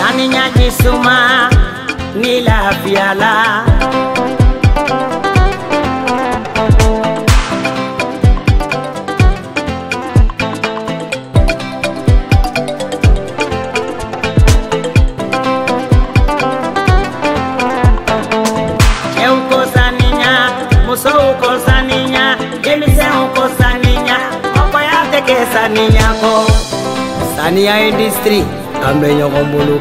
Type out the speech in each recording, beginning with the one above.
Aninya jisuma ni la fiala. Sania industrie amenyo kombulu.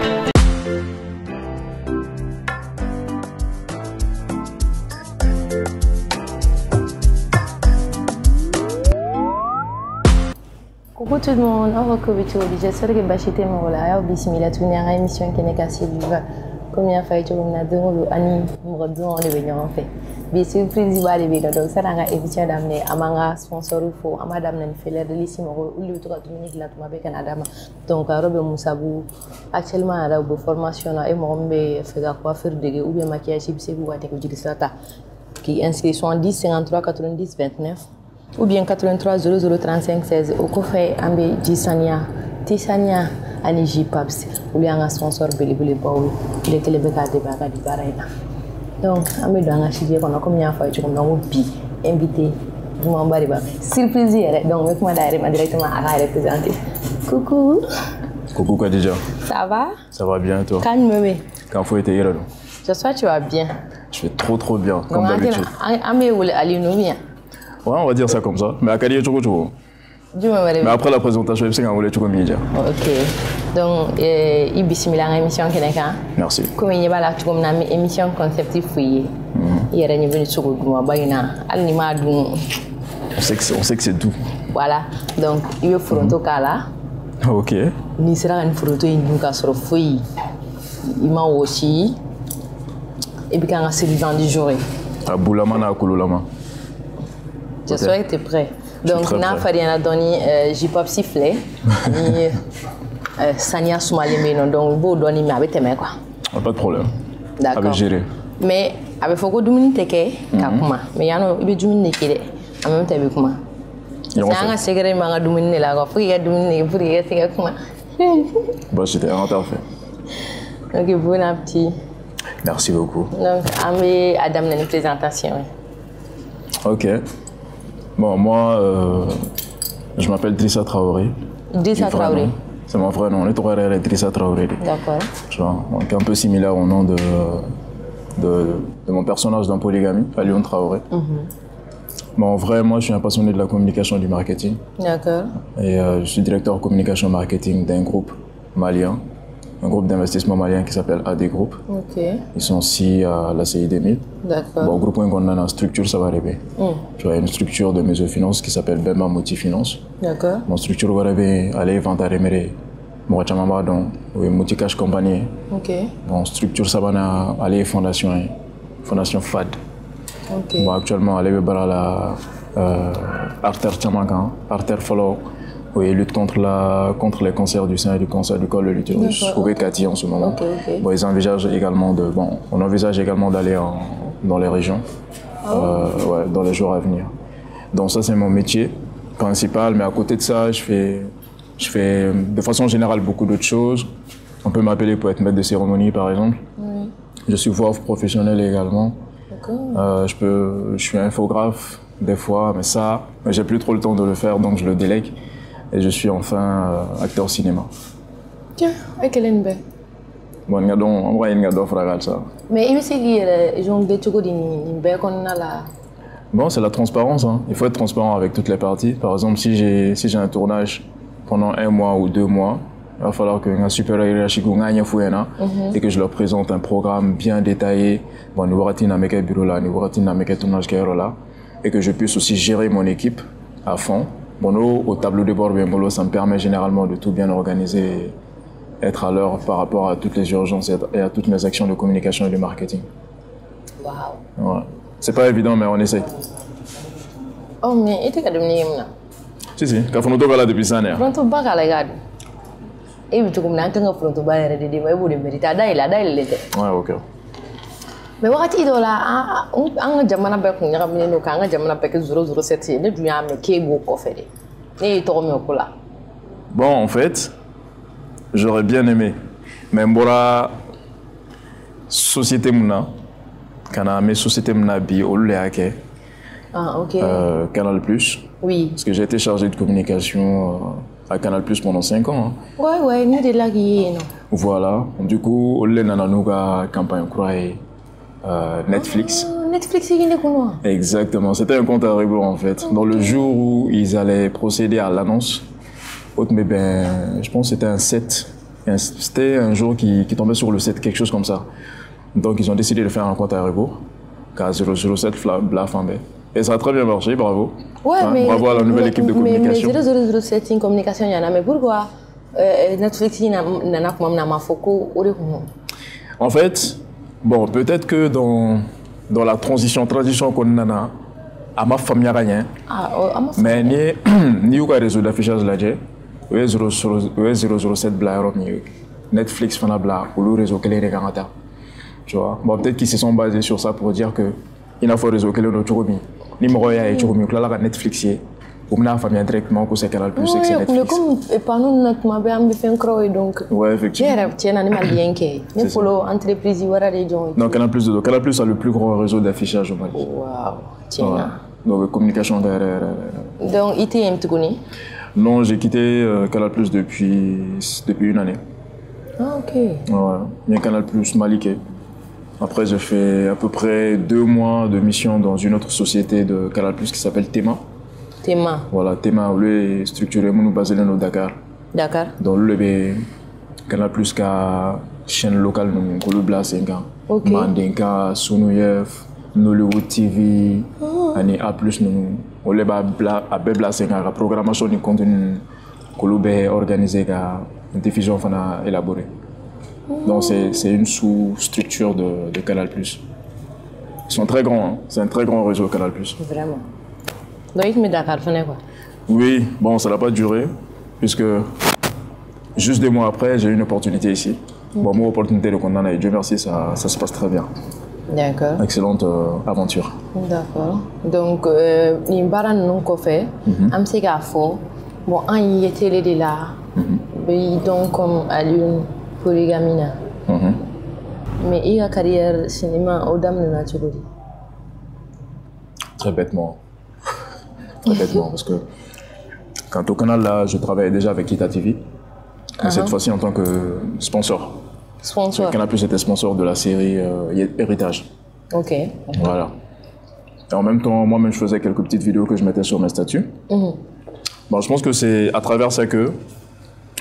Coucou tout le monde, on recouvre tout. J'espère que Bachité Morola, bismillah, tout une émission qui n'est qu'à suivre. Combien fait tu on a deux ani mrodon on est en fait. Bien surprise va arriver donc ça n'a émission d'amener amanga sponsor fo amadame nan fait de l'ici mo ou le droit Dominique là to mabe Canada donc Robert Moussabou actuellement à la formation et mo be faire coiffure de ou bien maquillage c'est vous attendre que ça qui inscrit 70 53 90 29 ou bien 83 00 35 16 au coffret ambe Gisania Tisania ani J-Paps ou bien un sponsor belibele baou il est que le béca de baga di baraina donc ambe do nga chije kono comme nya fa ci ko no bi invité du mo bari ba surprise yere donc avec moi directement à la représenter coucou Khadija, ça va bien et toi? Calme-moi. Quand faut être hier. J'espère que tu vas bien. Je vais trop bien comme d'habitude. Ambe ou ali no bien. Ouais, on va dire ça comme ça. Mais à Kali Choko. Mais après la présentation, je sais qu'on voulait tout comme dire. Ok. Donc, bismillah émission Keneka. Merci. Comme il y a la émission conceptive fouillée. Il y a une sur le bayina. Alnima dum. On sait que c'est tout. Voilà. Donc, il y a fronto kala. Ok. Ni sera une fronto in ka sur fouille. Il m'a aussi. Et puis quand on s'est dans du jour. À Boulama na Kululama. J'espère que tu es prêt. Donc, on a fait un donné J-Pop sifflet. Sania Soumalimé, donc, vous donnez mais avec tes mains, quoi. Pas de problème. D'accord. Avec gérer. Mais, avec Foko Dumini Teke, Kakuma. Mais il y a un peu de Dumini Teke, en même temps, avec moi. C'est un secret, mais un Dumini là, il y a Dumini, il y a Kakuma. Bon, c'était un parfait. Ok, bon appétit. Merci beaucoup. Donc, Amé Adam dans une présentation. Ok. Bon, moi, je m'appelle Drissa Traoré. Drissa Traoré. C'est mon vrai nom. Les trois R Drissa Traoré. D'accord. Donc un peu similaire au nom de mon personnage dans Polygamie, Alion Traoré. Bon, en vrai, moi, je suis un passionné de la communication et du marketing. D'accord. Et je suis directeur communication marketing d'un groupe malien, un groupe d'investissement malien qui s'appelle AD Group. Ok. Ils sont aussi à la CI 2000. D'accord. Bon, le groupe qu'on a dans la structure, ça va arriver. Tu vois, une structure de mésofinance qui s'appelle Bemba Multifinance. D'accord. Mon structure va arriver à l'évent à Remere. Moi, je suis dans Multicash Company. Ok. Bon, structure, ça va aller fondation FAD. Ok. Bon, actuellement, elle est à la Artère Chamakan, Artère Follow. Oui, lutte contre les cancers du sein et du cancer du col de l'utérus. Au Cathy en ce moment. Bon, ils envisagent également on envisage également d'aller dans les régions, ouais, dans les jours à venir. Donc ça, c'est mon métier principal. Mais à côté de ça, je fais de façon générale beaucoup d'autres choses. On peut m'appeler pour être maître de cérémonie, par exemple. Oui. Je suis voix off professionnel également. Je suis infographe des fois, mais ça, j'ai plus trop le temps de le faire, donc je le délègue. Et je suis enfin acteur cinéma. Tiens, avec quelle belle. Bon, on va y aller ça. Mais il me semble que bon, c'est la transparence. Hein. Il faut être transparent avec toutes les parties. Par exemple, si j'ai un tournage pendant 1 mois ou 2 mois, il va falloir que un super et que je leur présente un programme bien détaillé. Bon, nous bureau là, nous tournage là, et que je puisse aussi gérer mon équipe à fond. Bon, au tableau de bord, ça me permet généralement de tout bien organiser, être à l'heure par rapport à toutes les urgences et à toutes mes actions de communication et de marketing. Waouh! Ouais. C'est pas évident, mais on essaie. Oh, mais il était devenu là. Si, quand on est là depuis ça, né. Pronto baga la gade. Et puis tu comme n'as qu'un pronto baga de mais vous de mériter d'ailleurs. Ouais, ok. Mais wakati do la an jamana be kun yagamine no ka an jamana be ke 007 ne dunya me ke bo ko fede ne to me ko la. Bon, en fait, j'aurais bien aimé Mais mbora société muna kana mes société muna bi olu yake. Ah OK. Canal+. Oui. Parce que j'ai été chargé de communication à Canal+ pendant 5 ans. Hein. Ouais, ni de là qui est non. Voilà. Du coup, olu nana nuga campagne croyée Netflix. Netflix il est comment? Exactement, c'était un compte à rebours en fait. Dans le jour où ils allaient procéder à l'annonce, mais ben, je pense que c'était un 7. C'était un jour qui tombait sur le 7, quelque chose comme ça. Donc ils ont décidé de faire un compte à rebours, car 007 Blafambe. Et ça a très bien marché, bravo. Ouais, hein, mais bravo à la nouvelle équipe de communication. Mais 007 en communication, il y en a, mais pourquoi Netflix n'a pas focus? En fait, bon, peut-être que dans la transition qu'on a, à ma famille rien. Mais ni au réseau d'affichage là, j'ai 007 Blair, Netflix fanabla ou le réseau que les regards. Tu vois, bon, peut-être qu'ils se sont basés sur ça pour dire que il a faut réseau que les autres numéro ya et tu remets là la Netflix ou na famille directement que c'est Canal+ et c'est Netflix. Mais comme pendant notre mabé am fait un croix donc. Ouais, effectivement. Tiens animal bien que. Mais follow entreprise wara région. Non, Canal+ a le plus gros réseau d'affichage au Mali. Waouh. Tiens. Donc communication derrière. Donc ITM tu connais? Non, j'ai quitté Canal+ depuis une année. Ah OK. Ouais, bien Canal+ Maliké. Après, j'ai fait à peu près 2 mois de mission dans une autre société de Canal+, qui s'appelle Tema. Tema. Voilà, Tema, lui est structuré, nous basé au Dakar. Dakar. Dans le Canal+, qui a chaîne locale, nous, Kolobla, Senga. Ok. Mandinka, Sunuyef, Nollywood TV, Ani A+, nous, on le a Bebla, Senga, la programmation du contenu, Kolobé organisé, une diffusion qu'on a élaborée. Donc c'est une sous-structure de Canal+. Ils sont très grands, hein. C'est un très grand réseau Canal+. Vraiment. Donc il met Dakar, quoi? Oui, bon, ça n'a pas duré, puisque juste 2 mois après, j'ai eu une opportunité ici. Bon, mon opportunité de condamner, et Dieu merci, ça se passe très bien. D'accord. Excellente aventure. D'accord. Donc, il y a un fait, un petit bon, il était là, donc comme à l'une. Polygamie. Mais il y a une carrière cinéma au dame de nature. Très bêtement. Très bêtement, parce que quand au canal là, je travaillais déjà avec Kita TV. Mais cette fois-ci en tant que sponsor. Sponsor. Canal+ était sponsor de la série Héritage. OK. Voilà. Et en même temps, moi-même, je faisais quelques petites vidéos que je mettais sur mes statuts. Bon, je pense que c'est à travers ça que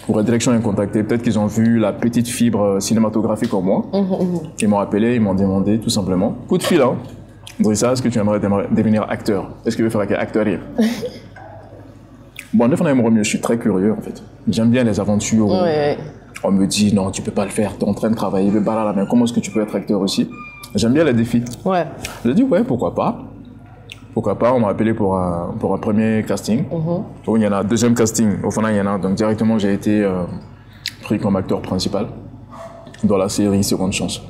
pour la direction est contacté. Peut-être qu'ils ont vu la petite fibre cinématographique en moi. Ils m'ont appelé, ils m'ont demandé tout simplement. Coup de fil, hein. Drissa, est-ce que tu aimerais devenir acteur? Est-ce que tu veux faire acteur? Bon, je suis très curieux en fait. J'aime bien les aventures. Ouais. On me dit non, tu peux pas le faire, tu es en train de travailler, le bar à la main, comment est-ce que tu peux être acteur aussi? J'aime bien les défis. Ouais. J'ai dit ouais, pourquoi pas. Pourquoi pas, on m'a appelé pour un premier casting. Il y en a un deuxième casting, au final il y en a. Donc directement j'ai été pris comme acteur principal dans la série Seconde Chance.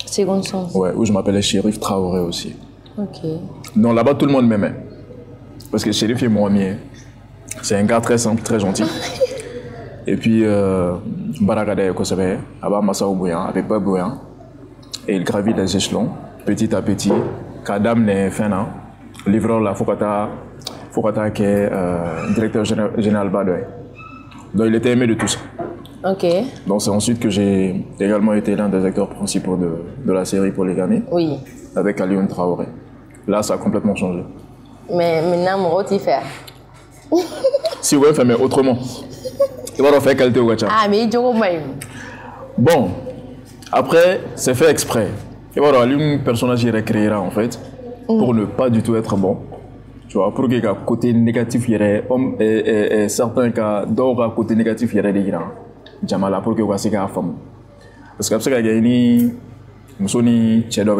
Seconde Chance? Ouais, où je m'appelais Chérif Traoré aussi. OK. Donc là-bas tout le monde m'aimait. Parce que Chérif est mon ami. C'est un gars très simple, très gentil. Et puis, Barakade Kosobe, Abba Massa Oubouyan, avec Bob Bouyan. Et il gravit les échelons, petit à petit. Kadam n'est fin, livreur là, Fokata qui est directeur général Badoy. Donc il était aimé de tous. OK. Donc c'est ensuite que j'ai également été l'un des acteurs principaux de la série Polygamie. Oui. Avec Alioune Traoré. Là, ça a complètement changé. Mais maintenant, mon rôle, il fait. Si vous mais autrement. Il va faire qualité au gacha. Ah, mais il dit même. Bon, après, c'est fait exprès. Il va y avoir un personnage qui recréera en fait, pour ne pas du tout être bon. Tu vois, pour que le côté négatif, il y ait certains cas, d'autres côté négatif, il y ait des gens. Jamala, pour que vous ayez une femme. Parce que après, il y a une famille qui est dans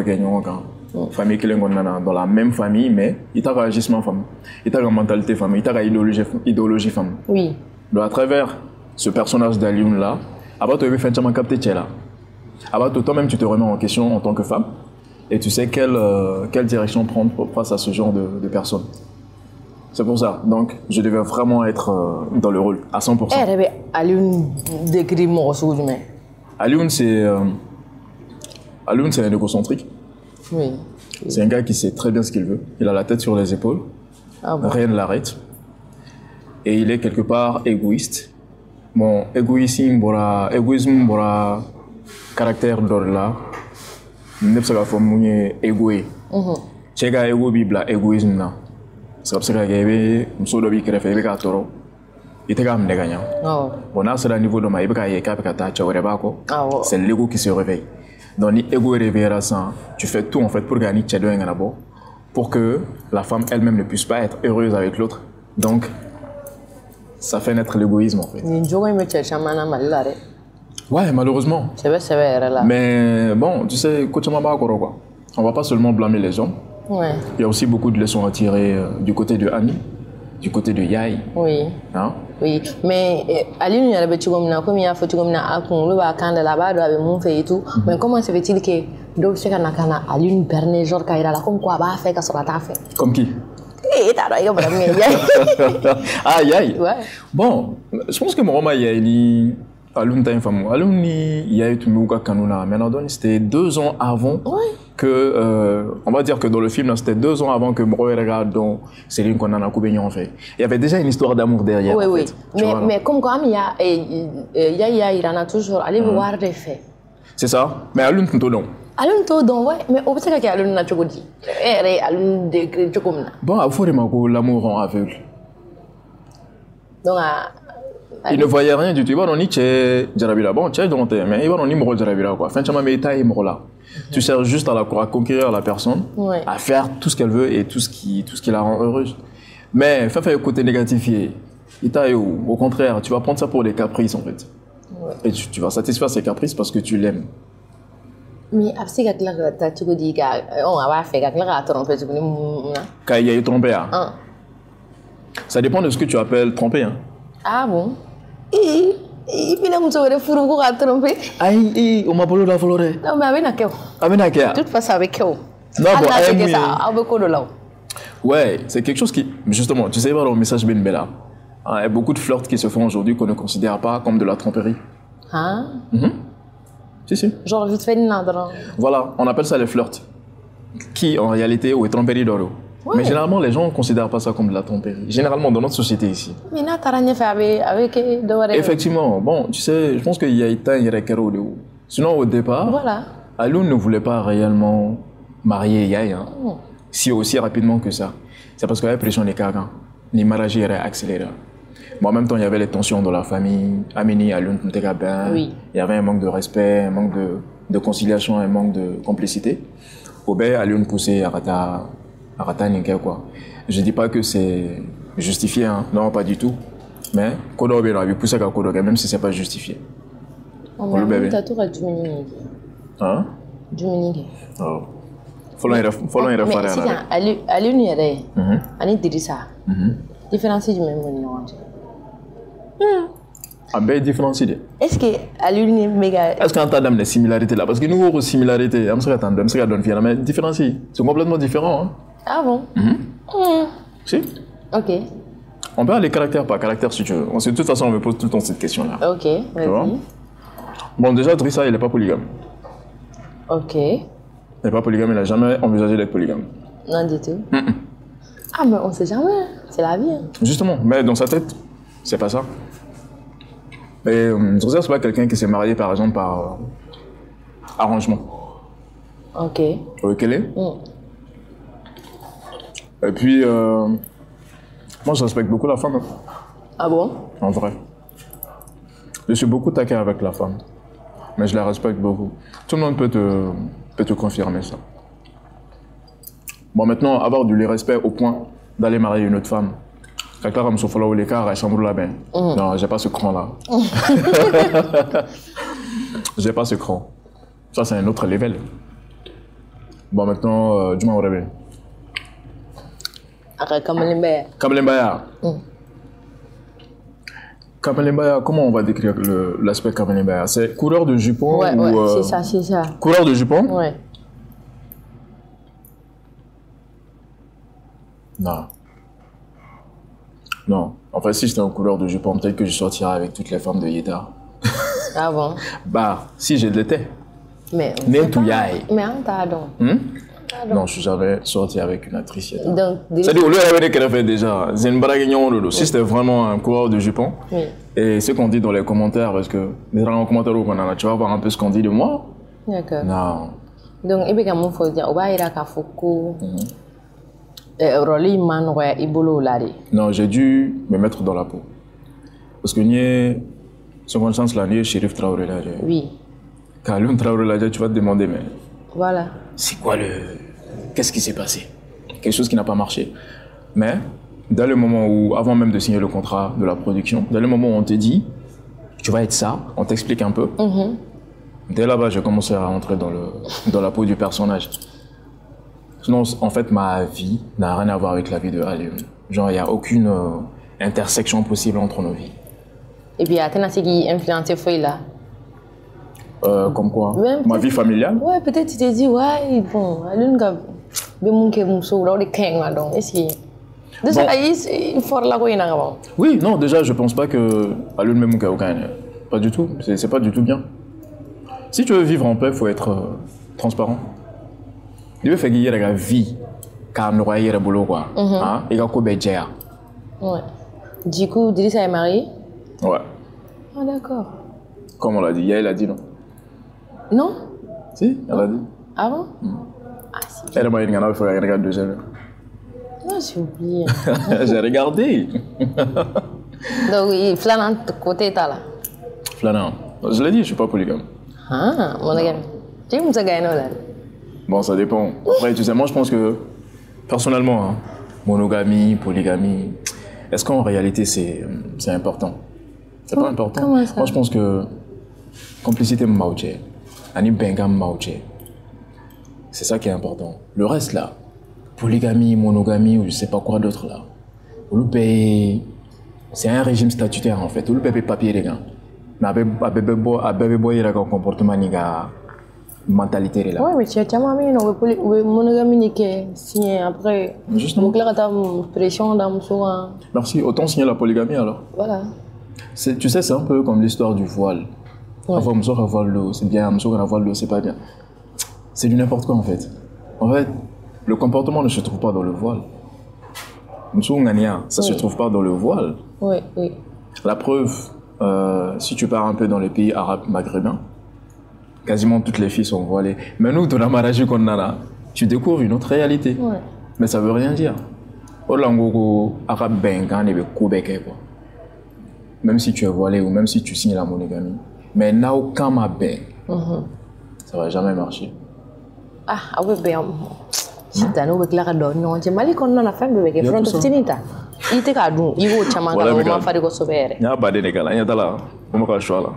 la même famille, mais il y a un agissement femme, il y a une mentalité femme, il y a une idéologie femme. Oui. Donc à travers ce personnage d'Alioune là, après tu as fait un capté là. Après toi-même tu te remets en question en tant que femme et tu sais quelle direction prendre face à ce genre de personnes. C'est pour ça. Donc je devais vraiment être dans le rôle à 100%. Eh, Alioune décrit mon ressort. Alioune, c'est un égocentrique. Oui. C'est un gars qui sait très bien ce qu'il veut. Il a la tête sur les épaules. Ah bon? Rien ne l'arrête. Et il est quelque part égoïste. Bon, égoïsme, bora, caractère d'or-là. Ne sais pas comment égoïste. Chega ego bibla égoïsme na. C'est comme ça que il muso do bi krefe be ka toro. Ite ka mne ganya. Bon, à ce niveau de ma ibeka ye ka ta chawre ba ko. C'est l'ego qui se réveille. Donc, ni ego réveillera ça, tu fais tout en fait pour gagner tchado et ganabo, pour que la femme elle-même ne puisse pas être heureuse avec l'autre. Donc, ça fait naître l'égoïsme en fait. Ouais, malheureusement. C'est vrai, là. Mais bon, tu sais, on va pas seulement blâmer les hommes. Ouais. Il y a aussi beaucoup de leçons à tirer du côté de Annie, du côté de Yaï. Oui. Hein? Oui, mais Aline, il y a des petits comme il y a des comme à Congo, à Canada, là-bas, avec mon fait et tout. Mais comment se fait-il que d'autres choses à Aline Bernet, genre, quand il a la comme quoi, bah, fait qu'à sur la taffe. Comme qui? Eh, t'as raison, ah, Yaï. Ouais. Bon, je pense que mon roman Yaï, Alun ta infamou. Alun Yaï, tu me vois Kanuna. Maintenant, c'était 2 ans avant. Ouais. Que, on va dire que dans le film, c'était 2 ans avant que Mro regarde dans Céline qu'on a coupé en fait. Il y avait déjà une histoire d'amour derrière. Oui, en oui. fait. Mais comme quoi, il en a toujours allé voir des faits. C'est ça. Mais Alun Todon. Alun Todon, ouais. Mais au fait, qu'il y a Alun Nachogodi. Alun de Chokomna. Bon, il faut remarquer l'amour en aveugle. Donc, il ne voyait rien du tout. Il va ni chez Jarabila. Bon, chez Dante, mais il va ni Mro Jarabila quoi. Fin de semaine, mais il Mro là. Tu sers juste à conquérir la personne, ouais. À faire tout ce qu'elle veut et tout ce qui la rend heureuse. Mais fais le côté négatif. Au contraire, tu vas prendre ça pour des caprices en fait. Ouais. Et tu vas satisfaire ces caprices parce que tu l'aimes. Mais après, tu as dit qu'on va faire tromper. Quand il y a eu trompé, ça dépend de ce que tu appelles tromper. Hein. Ah bon? Il peut nous trouver fou pour tromper. Aïe, on m'a parlé de la flore. Non, mais avec Keo. Avec Keo. Tout passe avec Keo. Non, bon, c'est ça, avec de là. Ouais, c'est quelque chose qui, justement, tu sais, voir le message Ben Bella. Il y a beaucoup de flirts qui se font aujourd'hui qu'on ne considère pas comme de la tromperie. Ah? Si. Genre vite fait une nadra. Voilà, on appelle ça les flirts. Qui, en réalité, est tromperie d'oro. Ouais. Mais généralement, les gens ne considèrent pas ça comme de la tromperie. Généralement, dans notre société ici. Mais là, tu as rien fait avec effectivement. Bon, tu sais, je pense qu'il y a Ita et Rekero de où. Sinon, au départ, voilà. Alun ne voulait pas réellement marier Yaï. Hein, si aussi rapidement que ça. C'est parce qu'il y avait pression des cargans. Les mariages étaient accélérés. Bon, en même temps, il y avait les tensions dans la famille. Amini, Alun, oui. Il y avait un manque de respect, un manque de conciliation, un manque de complicité. Obé, Alun poussait à quoi. Je ne dis pas que c'est justifié, hein. Non, pas du tout. Mais, Kodobe l'a poussé à Kodobe, même si ce n'est pas justifié. On a tout à Dominique. Hein? Dominique. Oh. Follow il mais si, Alun y est, Annie Dirissa. Différence du même nom. Ah ben, différence. Est-ce que Alun est méga. Est-ce qu'on a des similarités là? Parce que nous avons des similarités. Mais différence, c'est complètement différent. Hein? Ah bon? Si. Ok. On peut aller caractère par caractère si tu veux. De toute façon, on me pose tout le temps cette question-là. Ok, vas-y. Bon, déjà, Drissa, il n'est pas polygame. Ok. Il n'est pas polygame, il n'a jamais envisagé d'être polygame. Non, du tout. Ah, mais on ne sait jamais. C'est la vie. Hein. Justement, mais dans sa tête, c'est pas ça. Et Drissa, c'est pas quelqu'un qui s'est marié, par exemple, par arrangement. Ok. Ok. Et puis, moi, je respecte beaucoup la femme. Hein. Ah bon? En vrai. Je suis beaucoup taquin avec la femme. Mais je la respecte beaucoup. Tout le monde peut te confirmer ça. Bon, maintenant, avoir du respect au point d'aller marier une autre femme. Quelqu'un comme Sofala ou l'écart, elle s'embrouille là-bas. Non, j'ai pas ce cran-là. J'ai pas ce cran. Ça, c'est un autre level. Bon, maintenant, du moins, Kamalembaya. Kamalembaya. Kamalembaya, comment on va décrire l'aspect Kamalembaya? C'est couleur de jupon? Ouais, c'est ça, c'est ça. Couleur de jupon? Ouais. Non. Non. En fait, si j'étais en couleur de jupon, peut-être que je sortirais avec toutes les femmes de Yéda. Ah bon? Bah, si je l'étais. Mais on t'a donc. Non, je suis jamais sorti avec une actrice. Donc, c'est-à-dire, au lieu d'avoir qu'elle a fait déjà, c'est une blague. Si c'était vraiment un coureur de jupon, oui. Et ce qu'on dit dans les commentaires, parce que les commentaires tu vas voir un peu ce qu'on dit de moi. D'accord. Non. Donc, il y a un faut dire, il y a non, j'ai dû me mettre dans la peau. Parce que ni seconde chance là, ni Chérif Traoré là. Oui. Quand Lune Traoré là, tu vas te demander, mais. Voilà. C'est quoi le. Qu'est-ce qui s'est passé? Quelque chose qui n'a pas marché. Mais, dans le moment où, avant même de signer le contrat de la production, dans le moment où on te dit, tu vas être ça, on t'explique un peu. Dès là-bas, j'ai commencé à rentrer dans la peau du personnage. Sinon, en fait, ma vie n'a rien à voir avec la vie de Alioune. Genre, il n'y a aucune intersection possible entre nos vies. Et puis, il y a un qui influencé Foy là. Comme quoi? Ma vie familiale? Ouais, peut-être tu t'es dit, ouais, bon, Alioune, oui, non, déjà, je pense pas que Alioune Memouka aucun. Pas du tout. C'est pas du tout bien. Si tu veux vivre en paix, il faut être transparent. Il veut faire qu'il y ait la vie, car nous voyons le boulot, quoi. Il y a quoi de ouais. Du coup, Drissa est marié? Ouais. Ah, d'accord. Comme on l'a dit, elle a dit non. Non? Si, elle a dit. Ah bon? Ah, si. Elle m'a dit qu'il faut regarder deuxième. Non, j'ai oublié. J'ai regardé. Donc, Flanant, côté t'as là? Flanant. Je l'ai dit, je suis pas polygame. Ah, monogame. Tu me gagné là? Bon, ça dépend. Après, tu sais, moi, je pense que, personnellement, hein, monogamie, polygamie, est-ce qu'en réalité, c'est important? C'est pas important. Comment ça? Moi, je pense que complicité mauché, ani bengam mauché, c'est ça qui est important. Le reste, là, polygamie, monogamie, ou je sais pas quoi d'autre, là, c'est un régime statutaire, en fait. Ou le papier, les gars. Mais avec il y a un comportement, mentalité là. Oui, mais tu as mis une monogamie qui est signée après. Justement. Donc là, tu as une pression dans le soin. Merci, autant signer la polygamie alors. Voilà. Tu sais, c'est un peu comme l'histoire du voile. Avoir l'eau, c'est bien, avoir l'eau, c'est pas bien. C'est du n'importe quoi en fait. En fait, le comportement ne se trouve pas dans le voile. Ça se trouve pas dans le voile. Oui, oui. La preuve, si tu pars un peu dans les pays arabes maghrébins, quasiment toutes les filles sont voilées. Mais nous, dans la mariage qu'on a là, tu découvres une autre réalité. Ouais. Mais ça veut rien dire. Même si tu es voilé ou même si tu signes la monogamie. Mais n'a aucun mabé. Ça va jamais marcher. Ah, oui, bien. Si tu as une claque d'oignon, tu m'as dit qu'on a la femme de front of Tinita. Il te cadou, il va chamanga au mafari sobere. Il y a pas de négala, il y a là. Comment on va choisir là?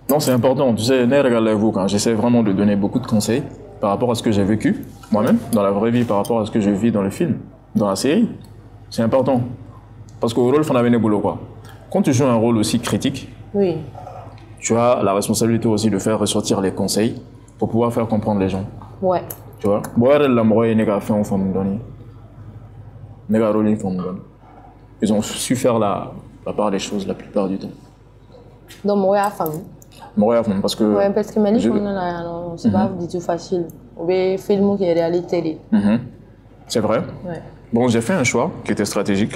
Non, c'est important. Tu sais, regardez-vous quand j'essaie vraiment de donner beaucoup de conseils par rapport à ce que j'ai vécu moi-même dans la vraie vie, par rapport à ce que je vis dans le film, dans la série. C'est important. Parce qu'au rôle, quoi. Quand tu joues un rôle aussi critique, oui, tu as la responsabilité aussi de faire ressortir les conseils pour pouvoir faire comprendre les gens. Ouais. Tu vois? Ils ont su faire la part des choses la plupart du temps. Donc, moi, femme. Moi, femme, parce que. Ouais, parce que c'est pas du tout facile. On veut film qui est réalité. C'est vrai. Ouais. Bon, j'ai fait un choix qui était stratégique.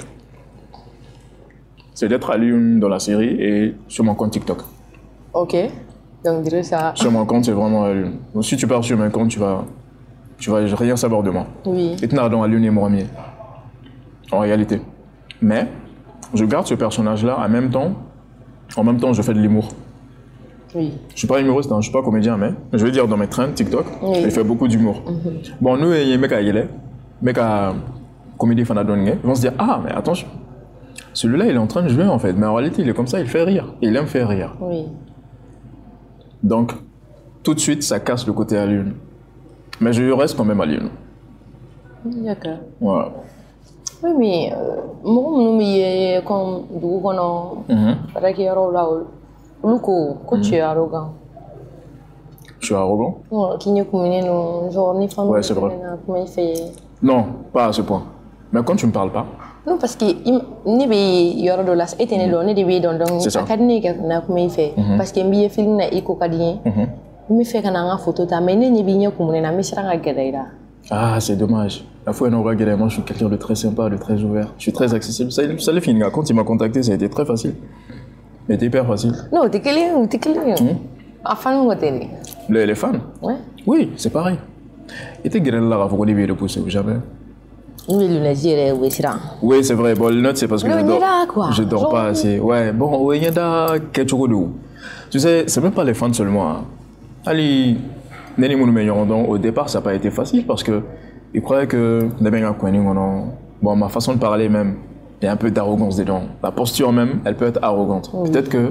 C'est d'être à l'une dans la série et sur mon compte TikTok. Ok. Donc, dire ça. Sur mon compte, c'est vraiment à l'une. Donc, si tu pars sur mon compte, tu vas rien savoir de moi. Oui. Et tu n'as dans à l'une et moi mieux. En réalité. Mais, je garde ce personnage-là en même temps, je fais de l'humour. Oui. Je suis pas humoriste, hein, je suis pas comédien, mais je veux dire dans mes trends TikTok, je fais beaucoup d'humour. Bon, nous, il y a des mecs à comédie fanadonne, ils vont se dire, ah, mais attention, celui-là, il est en train de jouer en fait, mais en réalité, il est comme ça, il fait rire. Il aime faire rire. Oui. Donc, tout de suite, ça casse le côté à l'une. Mais je reste quand même à l'une. D'accord. Voilà. Oui, mais moi, je suis comme tu es arrogant. Je suis arrogant? Ouais, c'est vrai. Non, pas à ce point. Mais quand tu me parles pas, Non, parce que ne be yoro do las etene do ne de be don akadni ka na kuma fait parce que mbiye film na iko kadien mi fait kana nga photo ta mais ne bi nya kumune na mi siranga gedaira. Ah, c'est dommage. La fois on regarde moi je suis quelqu'un de très sympa, de très ouvert. Je suis très accessible. Ça les filles quand il m'a contacté, ça a été très facile. Mais c'était hyper facile. Non, t'es client. Enfin, moi t'es. Les fans? Ouais. Oui, c'est pareil. Et t'es guéri là, faut qu'on y repousser ou jamais. Oui, c'est vrai. Bon, les notes, c'est parce que je dors pas assez. Ouais, bon, oui, il y a quelque chose de où. Tu sais, c'est même pas les fans seulement. Allez, au départ, ça n'a pas été facile parce que ils croyaient que bon, ma façon de parler même, il y a un peu d'arrogance dedans. La posture même, elle peut être arrogante. Peut-être que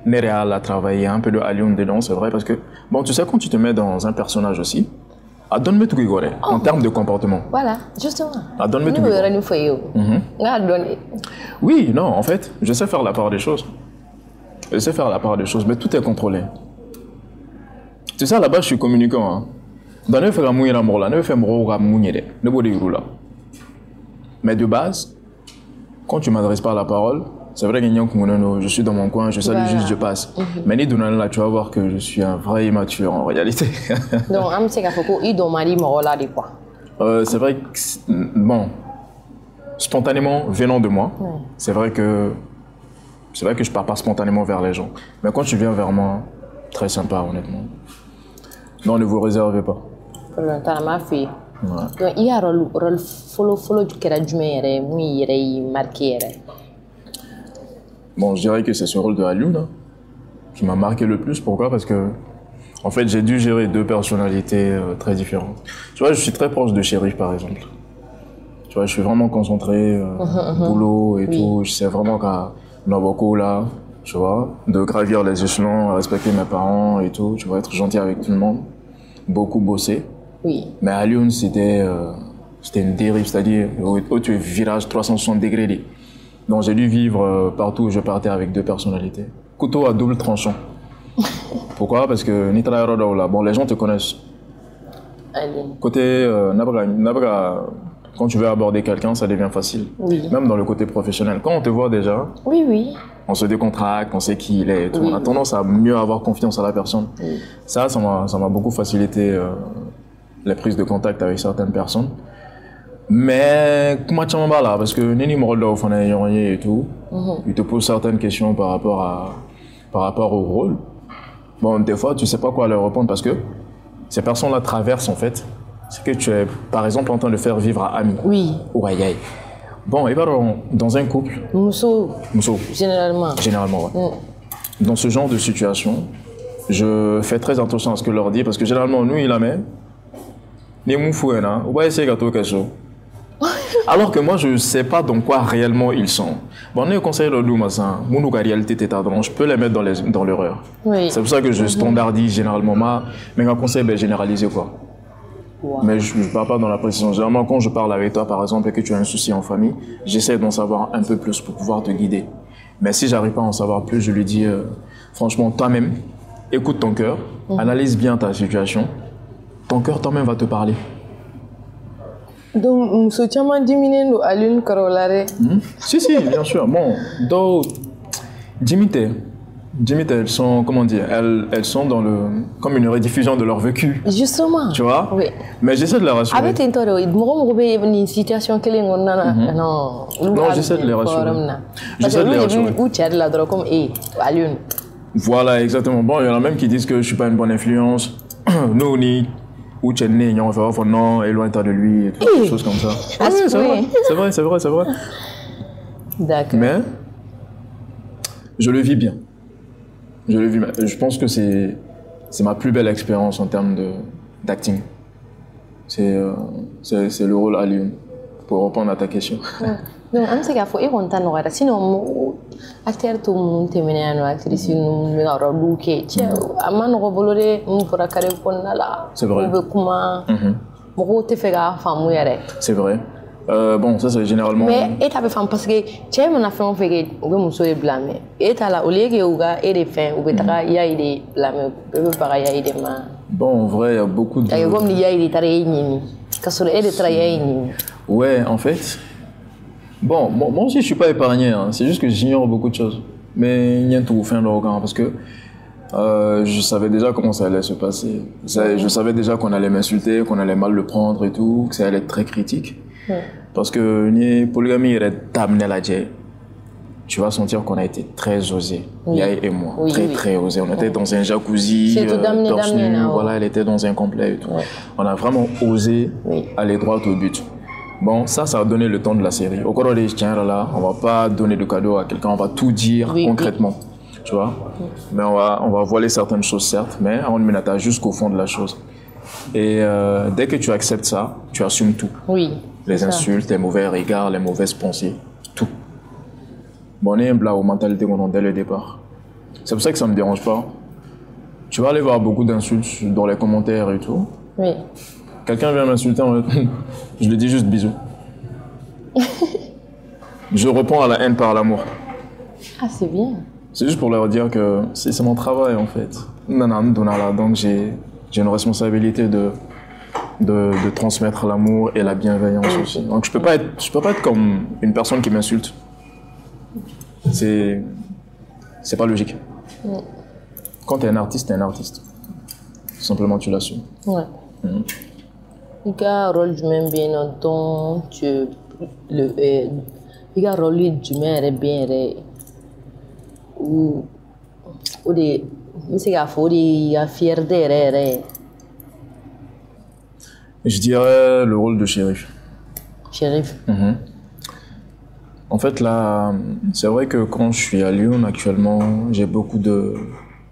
Nerea a travaillé un peu de Alioune dedans, c'est vrai, parce que, bon, tu sais, quand tu te mets dans un personnage aussi, donne-moi tout en termes de comportement. Voilà, justement. Donne-moi tout. Oui, non, en fait, je sais faire la part des choses. Je sais faire la part des choses, mais tout est contrôlé. Tu sais, là-bas, je suis communicant. Hein. Mais de base, quand tu ne m'adresses pas la parole, c'est vrai que je suis dans mon coin, je salue juste, je passe. Mais là, tu vas voir que je suis un vrai immature en réalité. Donc, c'est vrai que, bon, spontanément, venant de moi, c'est vrai que je ne pars pas spontanément vers les gens. Mais quand tu viens vers moi, très sympa, honnêtement. Non, ne vous réservez pas. Donc, il y a un rôle follow du marqué. Bon, je dirais que c'est ce rôle de Alioune qui m'a marqué le plus. Pourquoi? Parce que, en fait, j'ai dû gérer deux personnalités très différentes. Tu vois, je suis très proche de Chérif, par exemple. Tu vois, je suis vraiment concentré, boulot et tout. Je sais vraiment qu'à Naboko, là, tu vois, de gravir les échelons, respecter mes parents et tout. Tu vois, être gentil avec tout le monde. Beaucoup bosser. Oui. Mais Alioune, c'était une dérive, c'est-à-dire, où tu es virage 360 degrés. Donc j'ai dû vivre partout où je partais avec deux personnalités. Couteau à double tranchant. Pourquoi? Parce que bon, les gens te connaissent. Côté Nabraga, quand tu veux aborder quelqu'un, ça devient facile. Oui. Même dans le côté professionnel. Quand on te voit déjà, on se décontracte, on sait qui il est. Et tout. On a tendance à mieux avoir confiance à la personne. Oui. Ça m'a beaucoup facilité les prises de contact avec certaines personnes. Mais comment tu m'en là parce que Nini Morolda et tout, il te pose certaines questions par rapport au rôle. Bon, des fois, tu sais pas quoi leur répondre parce que ces personnes-là traversent en fait ce que tu es, par exemple, en train de faire vivre à Ami. Oui. Ou à Yaï. Bon, et bien dans un couple. Mousso. Généralement. Généralement, ouais. Dans ce genre de situation, je fais très attention à ce que je leur dis parce que généralement, nous, il a mis. Ni moufouena, ou pas essayer gâteau quelque chose. Alors que moi, je ne sais pas dans quoi réellement ils sont. Bon, on est conseil de l'Oumassa, mon réalité je peux les mettre dans l'erreur. Oui. C'est pour ça que je standardise généralement. Mais un conseil est généralisé quoi. Wow. Mais je ne parle pas dans la précision. Généralement, quand je parle avec toi, par exemple, et que tu as un souci en famille, j'essaie d'en savoir un peu plus pour pouvoir te guider. Mais si j'arrive pas à en savoir plus, je lui dis, franchement, toi-même, écoute ton cœur, analyse bien ta situation. Ton cœur toi-même va te parler. Donc, ce que tu as diminué à l'une carolare. Si, bien sûr. Bon, donc, Jimité, elles sont, comment dire, elles sont dans comme une rediffusion de leur vécu. Justement. Tu vois? Oui. Mais j'essaie de les rassurer. Avec une situation que les non, j'essaie de les rassurer. J'essaie de les rassurer. Où tu as de la drogue comme à l'une. Voilà, exactement. Bon, il y en a même qui disent que je ne suis pas une bonne influence. Nous, on est où tu es né, on va faire non, éloigne-toi de lui, et toutes des choses comme ça. Ah, oui, c'est vrai. D'accord. Mais je le vis bien. Je pense que c'est ma plus belle expérience en termes d'acting. C'est le rôle à Lyon, pour répondre à ta question. Donc, je sais qu'il faut y sinon, acteur tout le monde terminé à actrice, nous avons dit que amman ko bolode mun fora kare konna la. C'est vrai. C'est vrai. Bon, ça c'est généralement. Mais et t'avais fait parce que tu m'en as fait on fait que on me soit blâmé. Et t'as là au lieu que ouga et des fins ou betara ya ide blâmé, bebe para ya ide ma. Bon, en vrai, il y a beaucoup de. Il y a comme il y a ide tare ni. Kasoro et de tare ya ni. Ouais, en fait. Bon, moi aussi, je ne suis pas épargné. Hein. C'est juste que j'ignore beaucoup de choses. Mais il y a tout fin d'organ parce que je savais déjà comment ça allait se passer. Je savais déjà qu'on allait m'insulter, qu'on allait mal le prendre et tout, que ça allait être très critique. Ouais. Parce que ni polygamie est amené la J. Tu vas sentir qu'on a été très osé, Yaï et moi, très osé. On était dans un jacuzzi, torse nu, voilà, elle était dans un complet et tout. Ouais. On a vraiment osé aller droit au but. Bon, ça a donné le ton de la série. Au cours des tiens là, on va pas donner de cadeau à quelqu'un, on va tout dire concrètement, tu vois. Mais on va voiler certaines choses certes, mais on mène jusqu'au fond de la chose. Et dès que tu acceptes ça, tu assumes tout. Oui. Les insultes, les mauvais regards, les mauvaises pensées, tout. Bon, on est un blanc aux mentalités qu'on a dès le départ. C'est pour ça que ça ne me dérange pas. Tu vas aller voir beaucoup d'insultes dans les commentaires et tout. Oui. Quelqu'un vient m'insulter, je lui dis juste bisous. Je réponds à la haine par l'amour. Ah, c'est bien. C'est juste pour leur dire que c'est mon travail en fait. Donc j'ai une responsabilité de transmettre l'amour et la bienveillance aussi. Donc je peux pas être comme une personne qui m'insulte. C'est pas logique. Quand tu es un artiste, tu es un artiste. Simplement, tu l'assumes. Ouais. Quel rôle du même bien dans tu quel rôle du même bien ou des c'est qu'à faut des fierté. Je dirais le rôle de shérif. Shérif. En fait, là, c'est vrai que quand je suis à Lyon actuellement, j'ai beaucoup de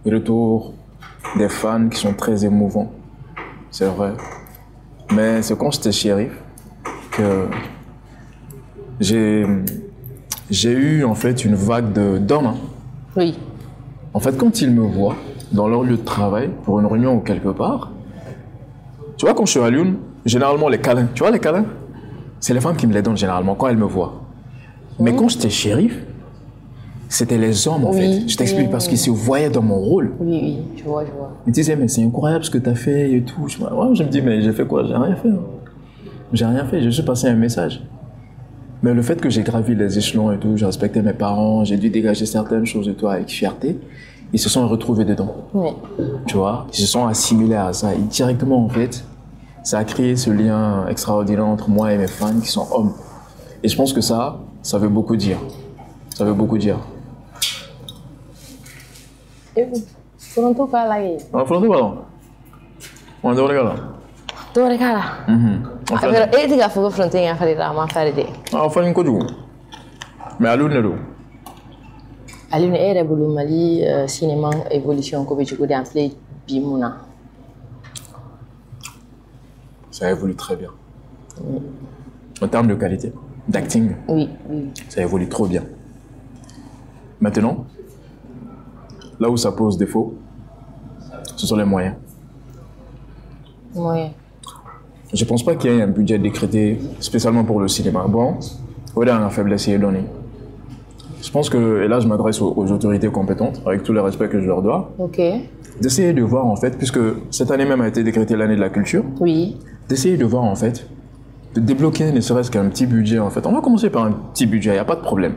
retours des fans qui sont très émouvants. C'est vrai. Mais c'est quand j'étais shérif que j'ai eu en fait une vague d'hommes. Oui. En fait, quand ils me voient dans leur lieu de travail, pour une réunion ou quelque part, tu vois, quand je suis à Lyon, généralement les câlins, tu vois les câlins, c'est les femmes qui me les donnent généralement quand elles me voient. Mais quand j'étais shérif, c'était les hommes en fait. Je t'explique parce qu'ils se voyaient dans mon rôle. Oui, je vois. Ils disaient, mais c'est incroyable ce que tu as fait et tout. Je me dis, mais j'ai fait quoi? J'ai rien fait. J'ai rien fait, je suis passé un message. Mais le fait que j'ai gravi les échelons et tout, j'ai respecté mes parents, j'ai dû dégager certaines choses et tout avec fierté, ils se sont retrouvés dedans. Oui. Tu vois, ils se sont assimilés à ça. Et directement en fait, ça a créé ce lien extraordinaire entre moi et mes fans qui sont hommes. Et je pense que ça veut beaucoup dire. Ça veut beaucoup dire. Pronto kala ye. Ah, pronto balon. On doit regarder. Tu regarda. Pero ele diga fogo frontinha fazer lá uma farde. Ah, foi um código. Mais aluno não. Aluno era bulu mali cinéma évolution ko be ko de amplé bimuna. Ça évolue très bien. En termes de qualité, d'acting. Oui. Ça évolue trop bien. Maintenant, là où ça pose défaut, ce sont les moyens. Oui. Je ne pense pas qu'il y ait un budget décrété spécialement pour le cinéma. Bon, on a un faible essai donné. Je pense que, et là je m'adresse aux autorités compétentes, avec tout le respect que je leur dois, d'essayer de voir en fait, puisque cette année même a été décrétée l'année de la culture, d'essayer de voir en fait, de débloquer ne serait-ce qu'un petit budget en fait. On va commencer par un petit budget, il n'y a pas de problème.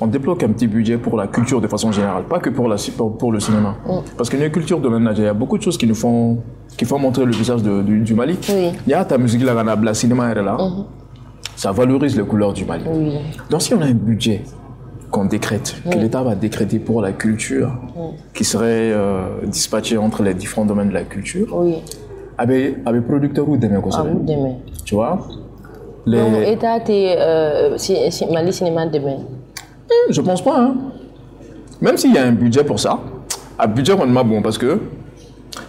On débloque un petit budget pour la culture de façon générale, pas que pour le cinéma. Parce que dans la culture de Nadia, il y a beaucoup de choses qui font montrer le visage du Mali. Il y a ta musique là, la cinéma est là. Ça valorise les couleurs du Mali. Donc si on a un budget qu'on décrète, que l'État va décréter pour la culture, qui serait dispatché entre les différents domaines de la culture, avec producteurs ou demain, tu vois. L'État est Mali cinéma demain. Je pense pas. Hein. Même s'il y a un budget pour ça, un budget rendement bon parce que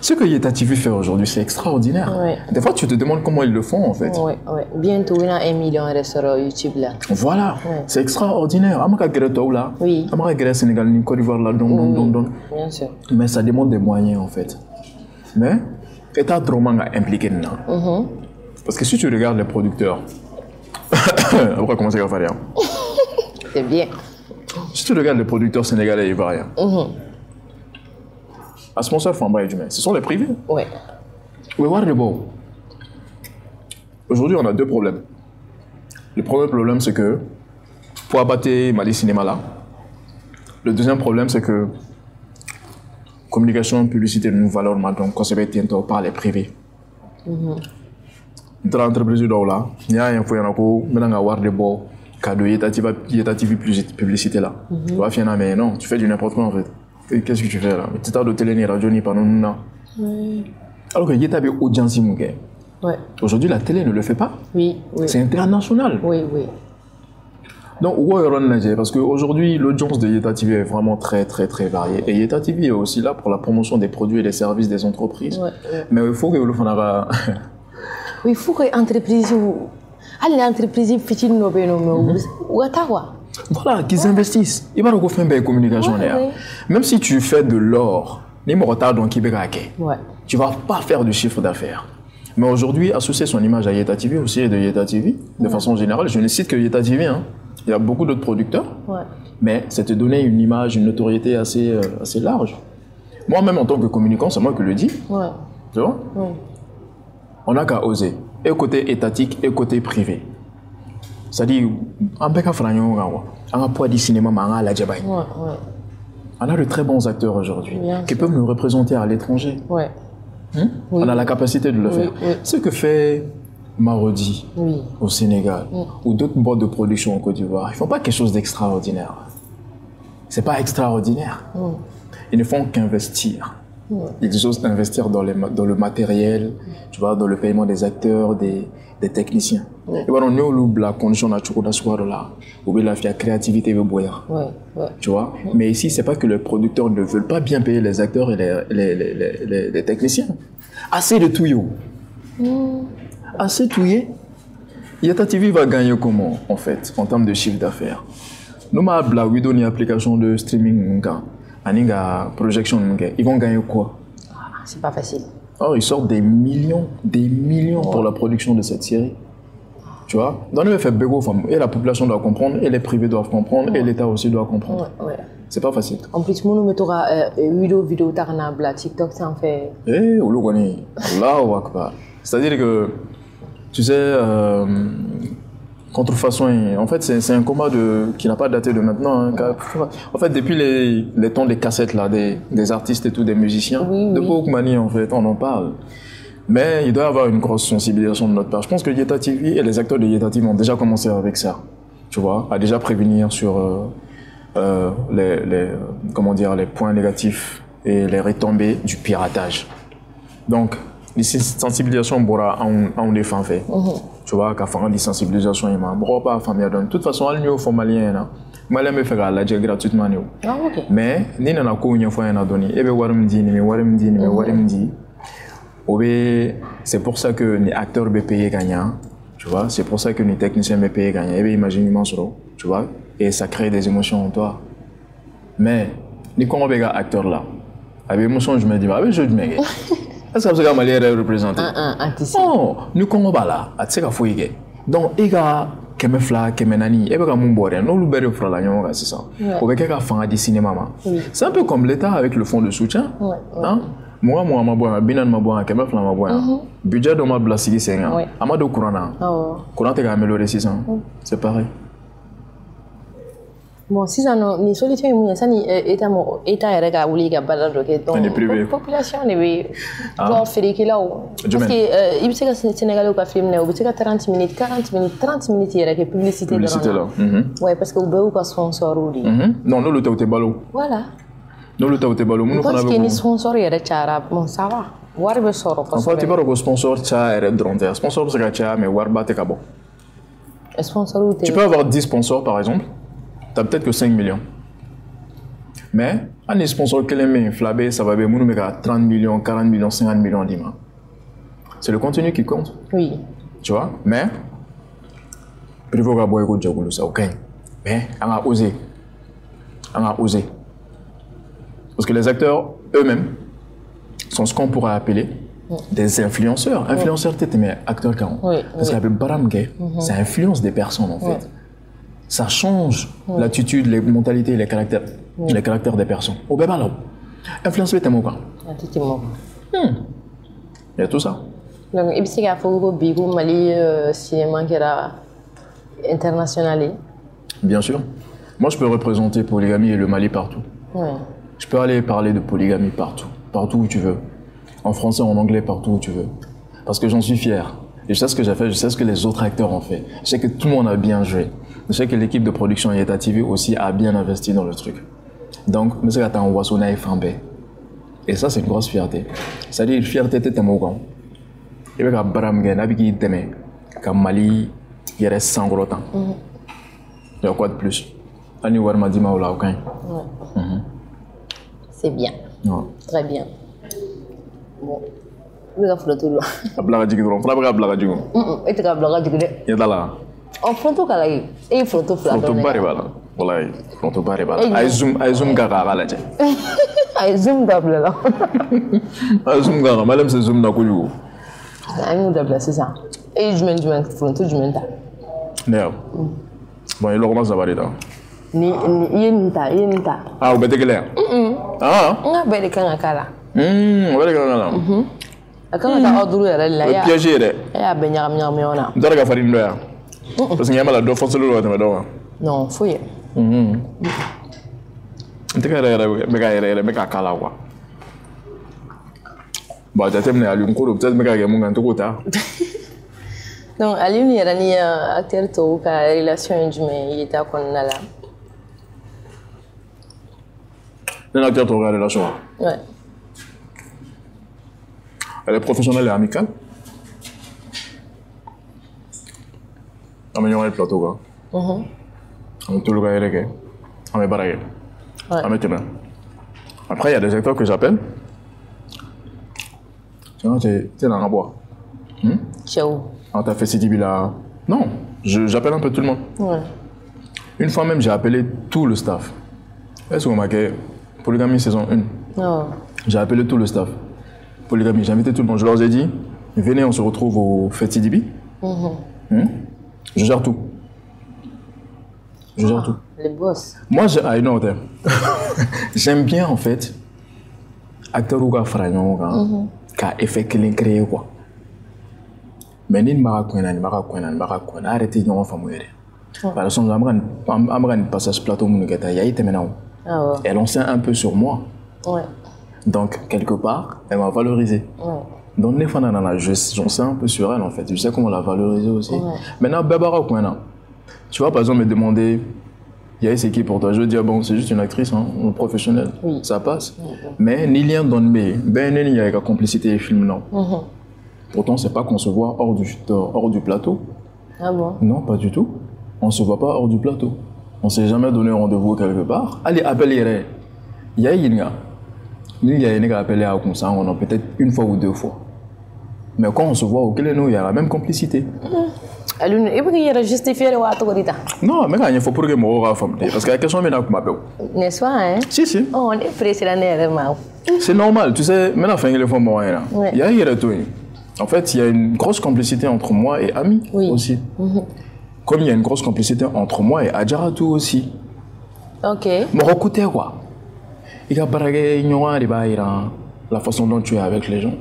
ce que Yeta TV fait aujourd'hui, c'est extraordinaire. Des fois, tu te demandes comment ils le font en fait. Bientôt, il y a 1 million de sur YouTube là. Voilà, c'est extraordinaire. Amaka Greto là, Amaka Greto Sénégal, Côte d'Ivoire là, Bien sûr. Mais ça demande des moyens en fait. Mais l'État vraiment impliqué dedans. Parce que si tu regardes les producteurs, on va commencer à faire rien. C'est bien. Si tu regardes les producteurs sénégalais et ivoiriens, à sponsor Famba et Dumais, ce sont les privés. Oui. Aujourd'hui, on a deux problèmes. Le premier problème, c'est que faut abattre Mali Cinéma là. Le deuxième problème, c'est que communication, publicité, nous valeur donc conservé par les privés. Dans l'entreprise là, il y a un point où on a avoir des beaux cadeaux, il y a publicité là. Tu vas finir, mais non, tu fais du n'importe quoi en fait. Qu'est-ce que tu fais là? Tu t'as de télé ni radio ni pas non. Alors que il y a des audiences. Aujourd'hui, la télé ne le fait pas. Oui. C'est international. Oui. Donc, parce qu'aujourd'hui, l'audience de Yeta TV est vraiment très variée. Et Yeta TV est aussi là pour la promotion des produits et des services des entreprises. Mais il faut que vous le fassiez. Oui, il faut que l'entreprise. Allez, l'entreprise fait une nouvelle. Voilà, qu'ils investissent. Ils vont faire une communication. Même si tu fais de l'or, tu ne vas pas faire de chiffre d'affaires. Mais aujourd'hui, associer son image à Yeta TV aussi et de Yeta TV, de façon générale, je ne cite que Yeta TV. Hein. Il y a beaucoup d'autres producteurs, mais c'est te donner une image, une notoriété assez large. Moi-même, en tant que communicant, c'est moi qui le dis. Tu vois? On n'a qu'à oser. Et côté étatique et côté privé. C'est-à-dire, on a du cinéma, on a de très bons acteurs aujourd'hui qui peuvent nous représenter à l'étranger. On a la capacité de le faire. Ce que fait Marodi au Sénégal ou d'autres boîtes de production en Côte d'Ivoire, ils ne font pas quelque chose d'extraordinaire. Ce n'est pas extraordinaire. Ils ne font qu'investir. Ils osent investir dans le matériel, tu vois, dans le paiement des acteurs, des techniciens. Et voilà, on oublie la condition naturelle de la créativité. Tu vois. Mais ici, ce n'est pas que les producteurs ne veulent pas bien payer les acteurs et les techniciens. Assez de touillot. Assez touillé. Yeta TV va gagner comment, en fait, en termes de chiffre d'affaires? Nous avons une application de streaming, une projection, ils vont gagner quoi? C'est pas facile. Or, ils sortent des millions pour la production de cette série. Tu vois? Dans le fait, et la population doit comprendre, et les privés doivent comprendre, et l'État aussi doit comprendre. C'est pas facile. En plus, nous mettons vidéo tarnabla TikTok, ça en fait. Eh, Allahu Akbar. C'est-à-dire que, tu sais, contrefaçon, en fait, c'est un combat qui n'a pas daté de maintenant. Hein, en fait, depuis les temps des cassettes, là, des artistes et tout, des musiciens, de beaucoup de manières, en fait, on en parle. Mais il doit y avoir une grosse sensibilisation de notre part. Je pense que Yeta TV et les acteurs de Yeta TV ont déjà commencé avec ça, tu vois, à déjà prévenir sur les points négatifs et les retombées du piratage. Donc, les sensibilisations on les fait. Tu vois, qu'à faire des sensibilisations, il m'a pas famille. De toute façon, elle est malien. Malien me fait la dire gratuitement. Mais ni n'a pas une fois un donné. Et bien, c'est pour ça que les acteurs sont payés gagnants. Tu vois, c'est pour ça que les techniciens sont payés gagnants. Et bien, imagine tu vois, et ça crée des émotions en toi. Mais, ni quand on est acteur là, avec émotion, je me dis, je me dis, est-ce que vous avez malien représenté? Non, nous quand on est là, c'est ce qu'il faut. Donc, il y a des fla, des nani, et bien, nous avons c'est ça. On va faire du cinéma. C'est un peu comme l'État avec le fonds de soutien. Moi, ma binan ma bois, kemel fla ma bois. Budget de ma blasigi c'est un. Amado courant. Courant est amélioré 600. C'est pareil. Bon, si ça non, ni solution ni ça ni état est rega ou liga balado que donc population ne va faire que là parce que il se que Sénégal ou film ne ou se que 30 minutes 40 minutes il y a que publicité là. Ouais, parce que ou be ou sponsor ou non, nous le tauté balo. Voilà. Nous le tauté balo, nous parce que ni sponsor il y a chara bon ça va. War be soro parce que en fait tu vas sponsor cha est dronter. Sponsor c'est que cha mais war ba te kabo. Sponsor tu peux avoir 10 sponsors par exemple. Tu n'as peut-être que 5 millions. Mais, un sponsor qui est flabé, ça va être 30 millions, 40 millions, 50 millions d'imams. C'est le contenu qui compte. Oui. Tu vois? Mais, privé va boire au Djagoulou, ça, ok. Mais, on a osé. On a osé. Parce que les acteurs eux-mêmes sont ce qu'on pourrait appeler des influenceurs. Influenceurs, tu es acteur quand parce qu'avec Baramge, ça influence des personnes en fait. Ça change l'attitude, les mentalités, les caractères des personnes. Au béba là, influencer tes mots quoi. Il y a tout ça. Donc, il y a beaucoup de Mali cinéma qui est international. Bien sûr. Moi, je peux représenter polygamie et le Mali partout. Ouais. Je peux aller parler de polygamie partout. Partout où tu veux. En français, en anglais, partout où tu veux. Parce que j'en suis fier. Et je sais ce que j'ai fait, je sais ce que les autres acteurs ont fait. Je sais que tout le monde a bien joué. Je sais que l'équipe de production Yeta TV aussi a bien investi dans le truc. Donc, je sais que tu as un et ça, c'est une grosse fierté. C'est-à-dire, fierté, tu es un mot. Il y a un baram qui est un Mali, il reste sans gros temps. Il y a quoi de plus? Ani Warma Dima ou Laokan. C'est bien. Ouais. Très bien. Bon. Je vais faire tout le A blaga jigi dron, fala blaga jigo. et tu vas blaguer du coup. Ya dala. En photo kala et photo flat. Photo bari bala. Wallahi, photo bari bala. Ay zoom ga la je. Ay zoom double là. Ay zoom ga, malam se zoom na ko yugo. Ay mu double c'est ça. Et je mets photo je mets ta. Ne. Bon, il commence à varier là. Ni yenta. Ah, vous mettez clair. Ah. Nga bele kan kala. Vous mettez clair. Akanga ta ordre yɛrɛ la ya. Piège yɛrɛ. E y'a bɛɛ ɲagami ɲɔgɔn na. N taara ka farine dɔ yan. Parce que ɲɛ b'a la dɔ fɔselen don ka tɛmɛ dɔ kan. Non, foyi. N tɛ ka yɛrɛ n bɛ ka k'a la quoi. Bon, a jateminɛ Aliou ko don peut-être n bɛ ka kɛ mun kan n tɛ k'o ta. Donc Aliou yɛrɛ ni acteur tɔw ka relation ye jumɛn ye Yeta kɔnɔna la? Ne ni acteur tɔw ka relation. Ouais. Elle est professionnelle et amicale. On est sur le plateau quoi. On est tout le gars on est barré. On est témoin. Après il y a des acteurs que j'appelle. Tiens, tu es dans la bois. Ciao. On t'a fait Sidi Bila. Non, j'appelle un peu tout le monde. Ouais. Une fois même j'ai appelé tout le staff. Est-ce qu'on m'a dit Polygamie saison 1. Oh. J'ai appelé tout le staff. Polygamie, j'ai invité tout le monde. Je leur ai dit, venez, on se retrouve au Fête Sidibi. Je gère tout. Je gère tout. Les boss. Moi, j'aime bien en fait, acteur ou fragnon, qui a effet qu'il créé quoi. Mais ni m'a arrêtez de faire famille. Par exemple, Amran passage plateau mon gars, il y a été maintenant. Elle en sait un peu sur moi. Ouais. Donc, quelque part, elle m'a valorisé. Ouais. Donc, j'en sais un peu sur elle, en fait. Je sais comment la valoriser aussi. Ouais. Maintenant, tu vois, par exemple, me demander, il y a qui pour toi? Je veux dire, bon, c'est juste une actrice, hein, professionnelle. Oui. Ça passe. Mais, ni lien dans le il y a la complicité des films, non. Pourtant, c'est pas qu'on se voit hors du plateau. Ah bon? Non, pas du tout. On se voit pas hors du plateau. On s'est jamais donné rendez-vous quelque part. Allez, appelle il y a une gars. Il y a une appelé à Kunsa, on a peut-être une fois ou deux fois. Mais quand on se voit au Kéléno, il y a la même complicité. Alors, il faut justifier le wato gorita. Non, mais il faut pour que moi femme parce que la question maintenant que m'appelle. N'est-ce pas hein? Si. Oh, on est pressé la nerf mal. C'est normal, tu sais, maintenant fin les femmes là. Il y a en fait, il y a une grosse complicité entre moi et Ami aussi. Comme il y a une grosse complicité entre moi et Adjaratou aussi. OK. Mon recouté quoi. Il y a la façon dont tu es avec les gens.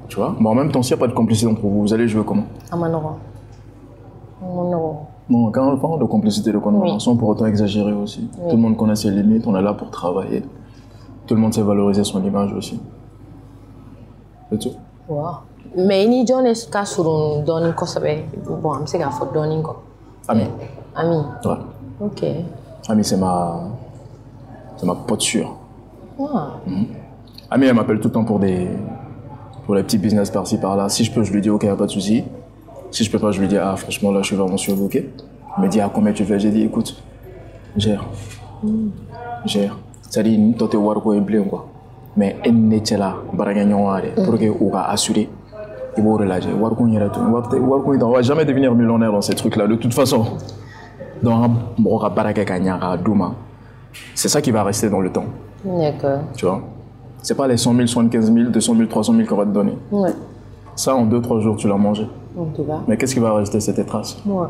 Tu vois? Mais en même temps, s'il n'y a pas de complicité entre vous, vous allez jouer comment? Non, quand on parle de complicité, de collaboration, pour autant exagérer aussi. Tout le monde connaît ses limites, on est là pour travailler. Tout le monde sait valoriser son image aussi. C'est tout. Wow. Mais il y a des cas sur un donning bon, je sais qu'il faut donning quoi. Ami. Ami. Ouais. OK. Ami, c'est ma pote sûre. Ami, elle m'appelle tout le temps pour les petits business par-ci par-là. Si je peux, je lui dis OK, y a pas de souci. Si je peux pas, je lui dis ah franchement là je suis vraiment surbooké. Elle me dit ah combien tu fais? J'ai dit écoute, gère. C'est-à-dire toi t'es warko et blé quoi. Mais elle n'est pas là, pour que on va assurer. Il va relager. Warko il va jamais devenir millionnaire dans ces trucs-là de toute façon. Donc c'est ça qui va rester dans le temps. D'accord. Tu vois? C'est pas les 100 000, 75 000, 200 000, 300 000 qu'on va te donner. Ouais. Ça, en 2-3 jours, tu l'as mangé. En tout cas. Mais qu'est-ce qui va rester? C'est tes traces. Ouais.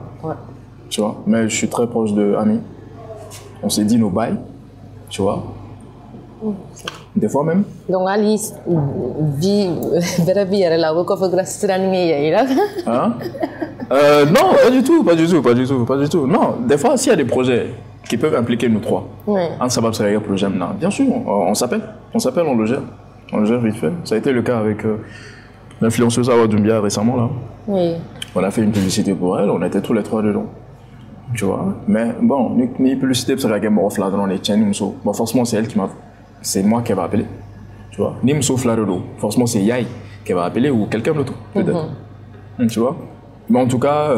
Tu vois? Mais je suis très proche de Ami. On s'est dit nos bails. Tu vois? Des fois même. Donc, Alice, vie, hein? Non, pas du tout. Non, des fois, s'il y a des projets qui peuvent impliquer nous trois, un sabab c'est un projet maintenant. Bien sûr, on s'appelle, on le gère vite fait. Ça a été le cas avec l'influenceuse Awa Doumbia récemment là. Oui. On a fait une publicité pour elle, on était tous les trois dedans. Tu vois, mais bon, ni publicité parce que moi là dans les chaînes, bon forcément c'est moi qui va appeler. Tu vois, ni Mso Flarado, forcément c'est Yai qui va appeler ou quelqu'un d'autre peut-être. Tu vois. Mais en tout cas,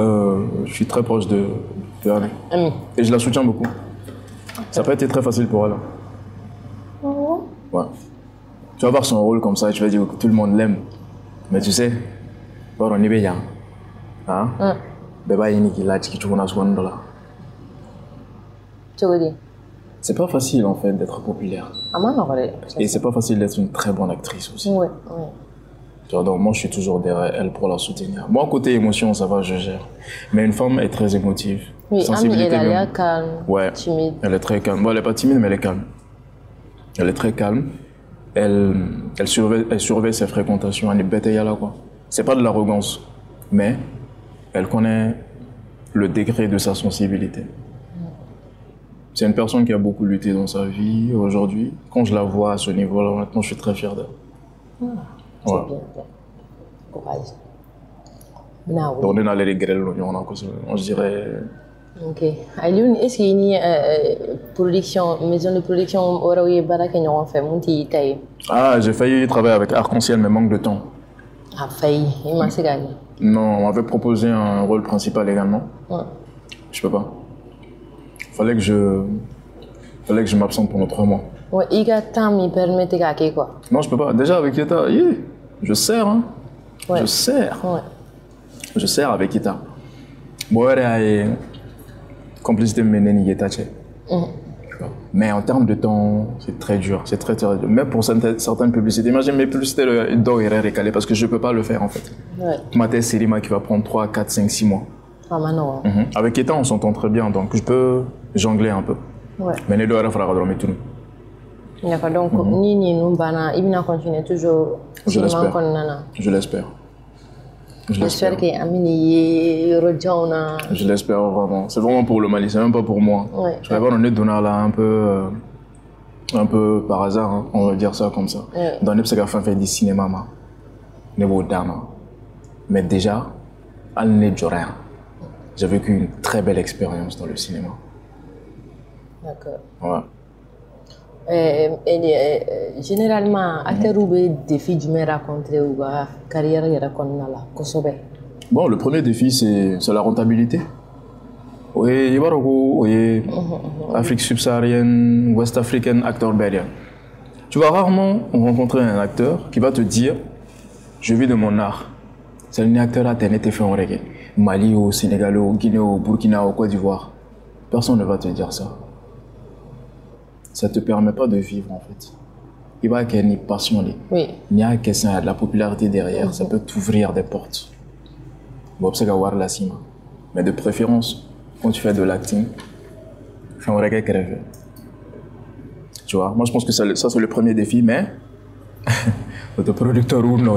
je suis très proche de Anne. Et je la soutiens beaucoup. Ça n'a pas été très facile pour elle. Ouais. Tu vas voir son rôle comme ça, tu vas dire que tout le monde l'aime. Mais tu sais, on est bien. Hein? C'est pas facile en fait d'être populaire. Et c'est pas facile d'être une très bonne actrice aussi. Oui. Donc moi je suis toujours derrière elle pour la soutenir. Moi côté émotion ça va, je gère. Mais une femme est très émotive. Oui, sensibilité elle a l'air calme, timide. Elle est très calme. Bon, elle est pas timide mais elle est calme. Elle est très calme. Elle surveille ses fréquentations. Elle est bête là quoi. C'est pas de l'arrogance, mais elle connaît le degré de sa sensibilité. C'est une personne qui a beaucoup lutté dans sa vie aujourd'hui. Quand je la vois à ce niveau-là, maintenant je suis très fier d'elle. C'est bien. Courage. Donc on est dans les grêles, je dirais. Ok. Alioune, est-ce qu'il y a une maison de production au fait? Ah, j'ai failli travailler avec Arc-en-Ciel, mais manque de temps. Ah, failli. Il m'a gagné. Non, on m'avait proposé un rôle principal également. Je peux pas. Fallait que je m'absente pendant 3 mois. Ouais, il y a temps il permet de quoi? Non, je peux pas. Déjà avec Yeta, je sers hein. Ouais. Je sers. Ouais. Je sers avec Yeta. Bon, il y a complicité menée Yeta. Mais en termes de temps, c'est très dur, c'est très dur. Même pour certaines publicités. Imagine mes publicités d'or est récalé parce que je peux pas le faire en fait. Ouais. Ma thèse série qui va prendre 3, 4, 5, 6 mois. Ah, maintenant. Avec Yeta, on s'entend très bien, donc je peux jongler un peu. Ouais. Mais les deux, il faudra dormir tout. D'accord, donc nous il continuer toujours. Je l'espère. Je l'espère. J'espère qu'il y a un Je l'espère vraiment. C'est vraiment pour le Mali, c'est même pas pour moi. Ouais. Je vais voir on est donné là un peu par hasard, hein, on va dire ça comme ça. Ouais. Dans les psychopathes fait du cinéma, mais déjà, j'ai vécu une très belle expérience dans le cinéma. D'accord. Ouais. Généralement, acteur ou défi du me raconter ou carrière Bon, le premier défi c'est la rentabilité. Oui, Afrique subsaharienne, ouest africaine, acteur belge. Tu vas rarement rencontrer un acteur qui va te dire je vis de mon art. C'est un acteur à été fait en reggae. Mali, au Sénégal, au Guinée, au Burkina, au Côte d'Ivoire. Personne ne va te dire ça. Ça ne te permet pas de vivre en fait. Il va y avoir une passion. Oui. Il y a de la popularité derrière, ça peut t'ouvrir des portes. Bon, c'est voir la cime. Mais de préférence, quand tu fais de l'acting, fais un reggae crève. Tu vois, moi je pense que ça c'est le premier défi, mais auto producteur ou non,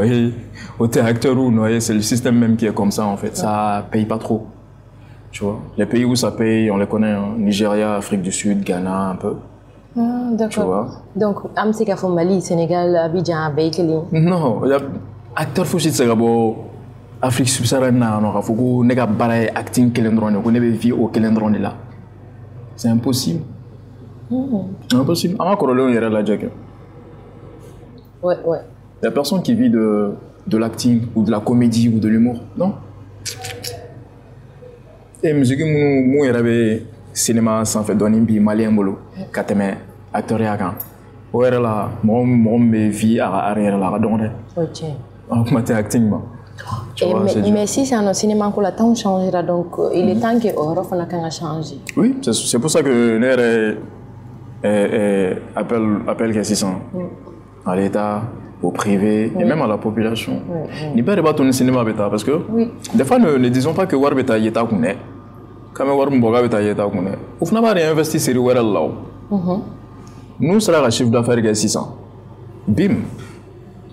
auto acteur ou non, c'est le système même qui est comme ça en fait. Ça paye pas trop. Tu vois, les pays où ça paye, on les connaît, hein. Nigeria, Afrique du Sud, Ghana, un peu. Ah, d'accord. Donc, Amseka Mali, Sénégal, Abidjan, Baïkeli. Non, il y a acteur Fouchit Segabo, Afrique subsaharienne, il faut que nega baraye acting kelendron, qu'on ait vie au kelendron là. C'est impossible. Impossible. Avant qu'on ait la jacket. Ouais. Il y a personne qui vit de l'acting ou de la comédie ou de l'humour, non. Et musique, moi, il y avait cinéma sans fait donner bi malien bolo kateme acteur yakan o era la mom me vie arrière la donc OK en matière acting ba mais si c'est un cinéma que la temps changera donc il est temps que Europe na kan changer. Oui, c'est pour ça que nere appelle que 600 à l'état au privé et même à la population. Ni pas débattre au cinéma bêta parce que des fois ne disons pas que war bêta yeta connaît. Quand même, on va investir sur le là. Nous, c'est le chiffre d'affaires qui est 600. Bim.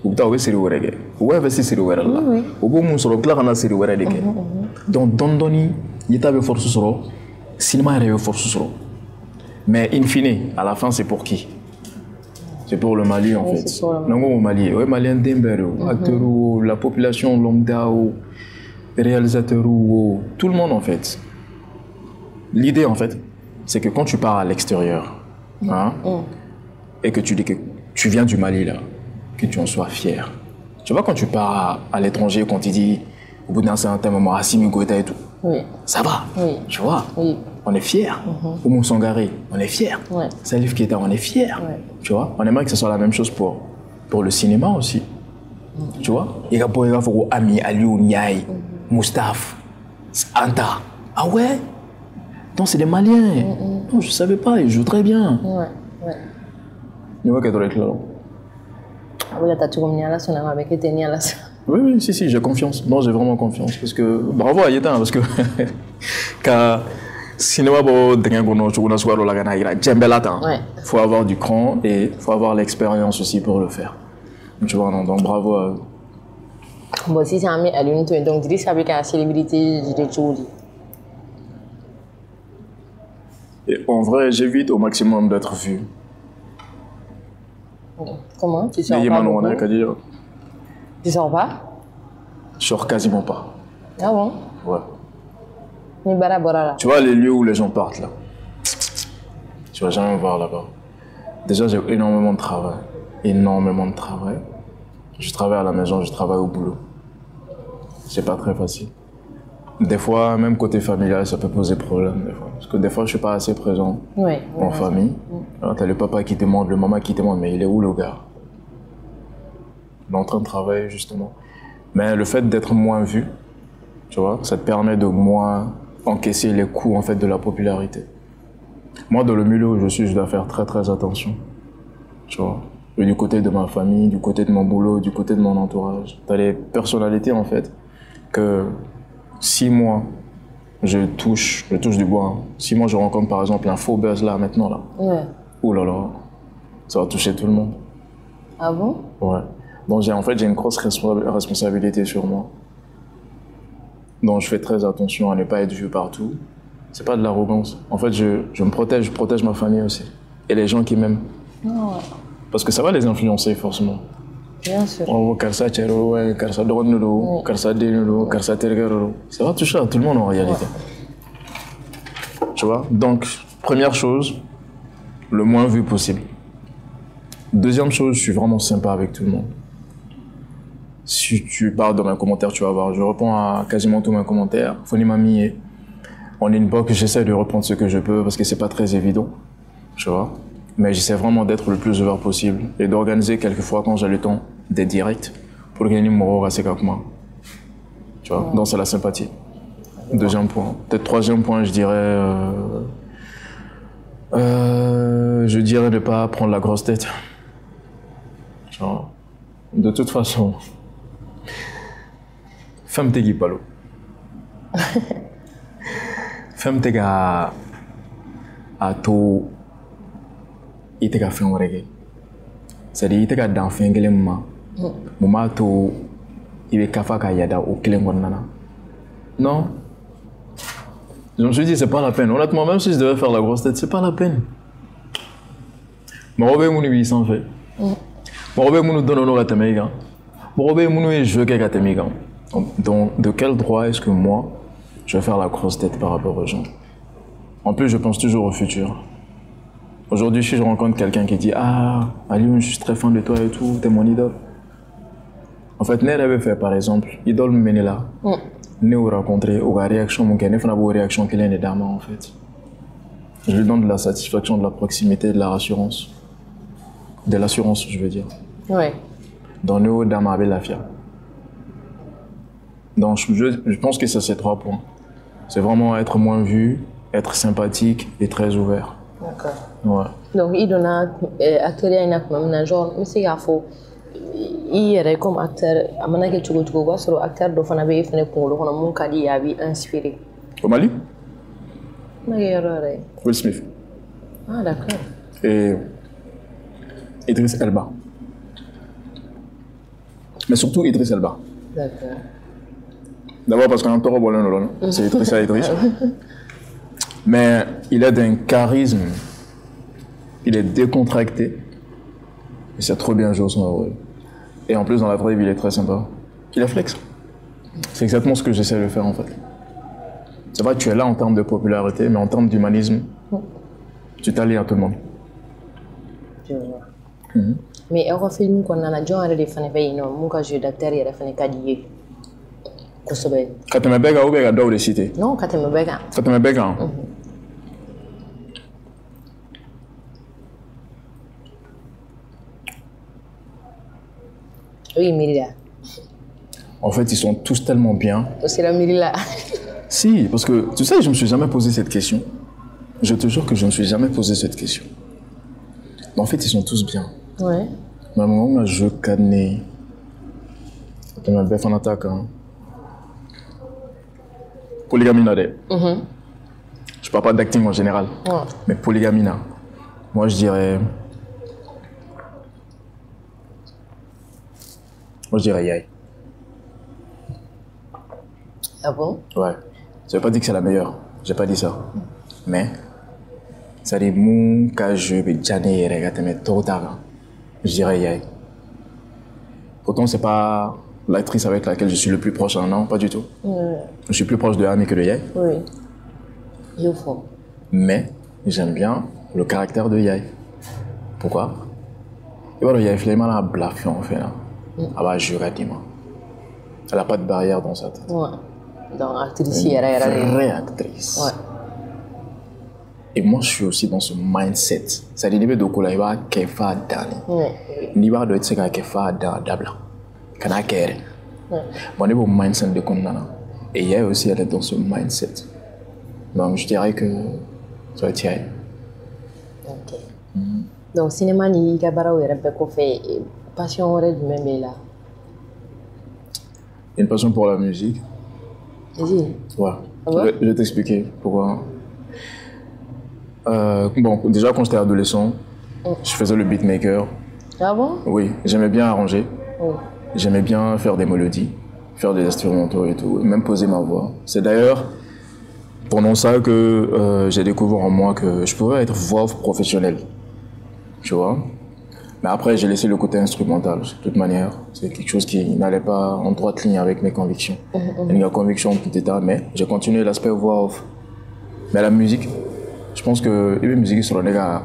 ou t'as série wéré ou investir série wéré là au bout mon solo là kana série wéré deke donc dondoni yita be force solo cinéma est force solo mais in fine à la fin c'est pour qui? C'est pour le Mali en fait. Non au Mali, ouais Malien Dembere, acteur ou la population lambda ou réalisateur ou tout le monde en fait. L'idée en fait, c'est que quand tu pars à l'extérieur, hein, et que tu dis que tu viens du Mali là, que tu en sois fier. Tu vois quand tu pars à l'étranger, quand tu dis au bout d'un certain moment Assimi Goïta et tout, ça va, tu vois, on est fiers. Oumou Sangaré, on est fiers. Salif Keita, on est fiers. Tu vois, on aimerait que ce soit la même chose pour le cinéma aussi. Tu vois, il y a Ami, Aliou, Niaï, Moustapha, Anta. Ah ouais? Donc c'est des Maliens. Non, je ne savais pas, ils jouent très bien. Tu vois qu'elle doit être là. Oui, si, j'ai confiance. Non, j'ai vraiment confiance. Parce que, bravo à Yétan, parce que quand cinéma, il faut avoir du cran et il faut avoir l'expérience aussi pour le faire. Tu vois, non, donc bravo à eux. Bon, si c'est un mec à l'unité, donc dis ça avec la célébrité de Tchouli. En vrai, j'évite au maximum d'être vu. Comment? Tu sors pas? Tu sors pas? Je sors quasiment pas. Ah bon? Ouais. Tu vois les lieux où les gens partent là? Tu vas jamais me voir là-bas. Déjà, j'ai énormément de travail. Énormément de travail. Je travaille à la maison, je travaille au boulot. C'est pas très facile. Des fois, même côté familial, ça peut poser problème. Des fois. Parce que des fois, je suis pas assez présent en famille. Alors, t'as le papa qui te demande, le maman qui te demande, mais il est où le gars? Il est en train de travailler, justement. Mais le fait d'être moins vu, tu vois, ça te permet de moins encaisser les coups, en fait, de la popularité. Moi, dans le milieu où je suis, je dois faire très, très attention. Tu vois. Et du côté de ma famille, du côté de mon boulot, du côté de mon entourage. T'as les personnalités, en fait, que si moi, je touche du bois, hein. Si moi je rencontre par exemple un faux buzz là, maintenant là, ouh là là, ça va toucher tout le monde. Ah bon? Ouais. Donc en fait, j'ai une grosse responsabilité sur moi. Donc je fais très attention à ne pas être vu partout. C'est pas de l'arrogance. En fait, je me protège, je protège ma famille aussi. Et les gens qui m'aiment. Parce que ça va les influencer forcément. Bien sûr. Ça va toucher à tout le monde en réalité. Tu vois? Donc, première chose, le moins vu possible. Deuxième chose, je suis vraiment sympa avec tout le monde. Si tu parles dans mes commentaires, tu vas voir, je réponds à quasiment tous mes commentaires. Foni Mami, en inbox, j'essaie de reprendre ce que je peux parce que c'est pas très évident. Tu vois? Mais j'essaie vraiment d'être le plus ouvert possible et d'organiser quelquefois quand j'ai le temps des directs pour gagner mon rôle assez avec moi. Tu vois, donc c'est la sympathie. Deuxième point. Peut-être troisième point, je dirais ne pas prendre la grosse tête. Tu vois, de toute façon, femme t'es palo. Femme t'es à tout. Il t'a fait un reggae. C'est-à-dire, il t'a dans fin de l'année. Moment où il est capable de faire au Kilengonana. Non. Je me suis dit, c'est pas la peine. Honnêtement, même si je devais faire la grosse tête, c'est pas la peine. Je vais vous dire, s'en fait. Je vais vous donner un Gatamigan. Je vais vous dire, je veux Gatamigan. Donc, de quel droit est-ce que moi, je vais faire la grosse tête par rapport aux gens? En plus, je pense toujours au futur. Aujourd'hui, si je rencontre quelqu'un qui dit « Ah, Aliou, je suis très fan de toi et tout, t'es mon idole. » En fait, Nel avait fait par exemple, idole me mener là. Nel a rencontré, ou la réaction, mon gars, Nel a une réaction qu'il a une dame en fait. Je lui donne de la satisfaction, de la proximité, de la rassurance. De l'assurance, je veux dire. Ouais. Donc, Nel dame avait la fière. Donc, je pense que c'est ces trois points. C'est vraiment être moins vu, être sympathique et très ouvert. D'accord. Ouais. Donc, il donne un acteur un genre, mais c'est faux. Il est comme acteur, à mon avis, tu vois, sur acteur de Fanabe, il fait pour le monde qui a inspiré. Au Mali? Will Smith. Ah, d'accord. Et Idriss Elba. Mais surtout Idriss Elba. D'accord. D'abord parce qu'on a un taureau bolon, c'est Idriss. Mais il a d'un charisme, il est décontracté, et c'est trop bien joué son rôle. Et en plus, dans la vraie vie, il est très sympa. Il est flex. C'est exactement ce que j'essaie de faire en fait. C'est vrai, tu es là en termes de popularité, mais en termes d'humanisme, tu t'allies à tout le monde. Je vois. Mais il y a un film qu'on a déjà fait, mon jeu d'acteur, il a fait un cahier. Kateme Bega ou Bega d'où de cité? Non, Kateme Bega. Kateme Bega. Oui, Myrila. En fait, ils sont tous tellement bien. C'est la Myrila. Si, parce que tu sais, je me suis jamais posé cette question. Je te jure que je ne me suis jamais posé cette question. Mais en fait, ils sont tous bien. Ouais. Maman, on a joué Canet. On a fait un attaque. Polygamina. Je parle pas d'acting en général. Mais Polygamina. Moi, je dirais. Yaye. Ah bon? Ouais. Ça veut pas dire que c'est la meilleure. J'ai pas dit ça. Mais. Ça dit, mon cas, je vais jamais regarder trop tard. Je dirais Yaye. Pourtant, c'est pas l'actrice avec laquelle je suis le plus proche, non, pas du tout. Je suis plus proche de Ami que de Yaye. Oui. Je vois. Mais j'aime bien le caractère de Yaye. Pourquoi? Et voilà, Yaye Fleima a bluffé en fait là. Elle va jurer dimanche. Elle n'a pas de barrière dans sa tête. Ouais. Donc, actrice, une vraie actrice. Ouais. Et moi, je suis aussi dans ce mindset. C'est-à-dire, il y a des gens qui font des il y a des gens qui font des Moi, je suis dans le mindset de Kondana. Et Yaye aussi, elle est dans ce mindset. Donc, je dirais que ça va être Yaye. Ok. Donc, cinéma, il y a fait passion du même là. Une passion pour la musique. Vas-y. Ouais. Ah ouais? Je vais t'expliquer pourquoi. Bon, déjà quand j'étais adolescent, je faisais le beatmaker. Ah bon? Oui, j'aimais bien arranger. J'aimais bien faire des mélodies, faire des instrumentaux et tout, et même poser ma voix. C'est d'ailleurs pendant ça que j'ai découvert en moi que je pouvais être voix professionnelle. Tu vois? Mais après, j'ai laissé le côté instrumental. De toute manière, c'est quelque chose qui n'allait pas en droite ligne avec mes convictions. Mes convictions, mais j'ai continué l'aspect voix off. Mais la musique, je pense que la musique sur les gars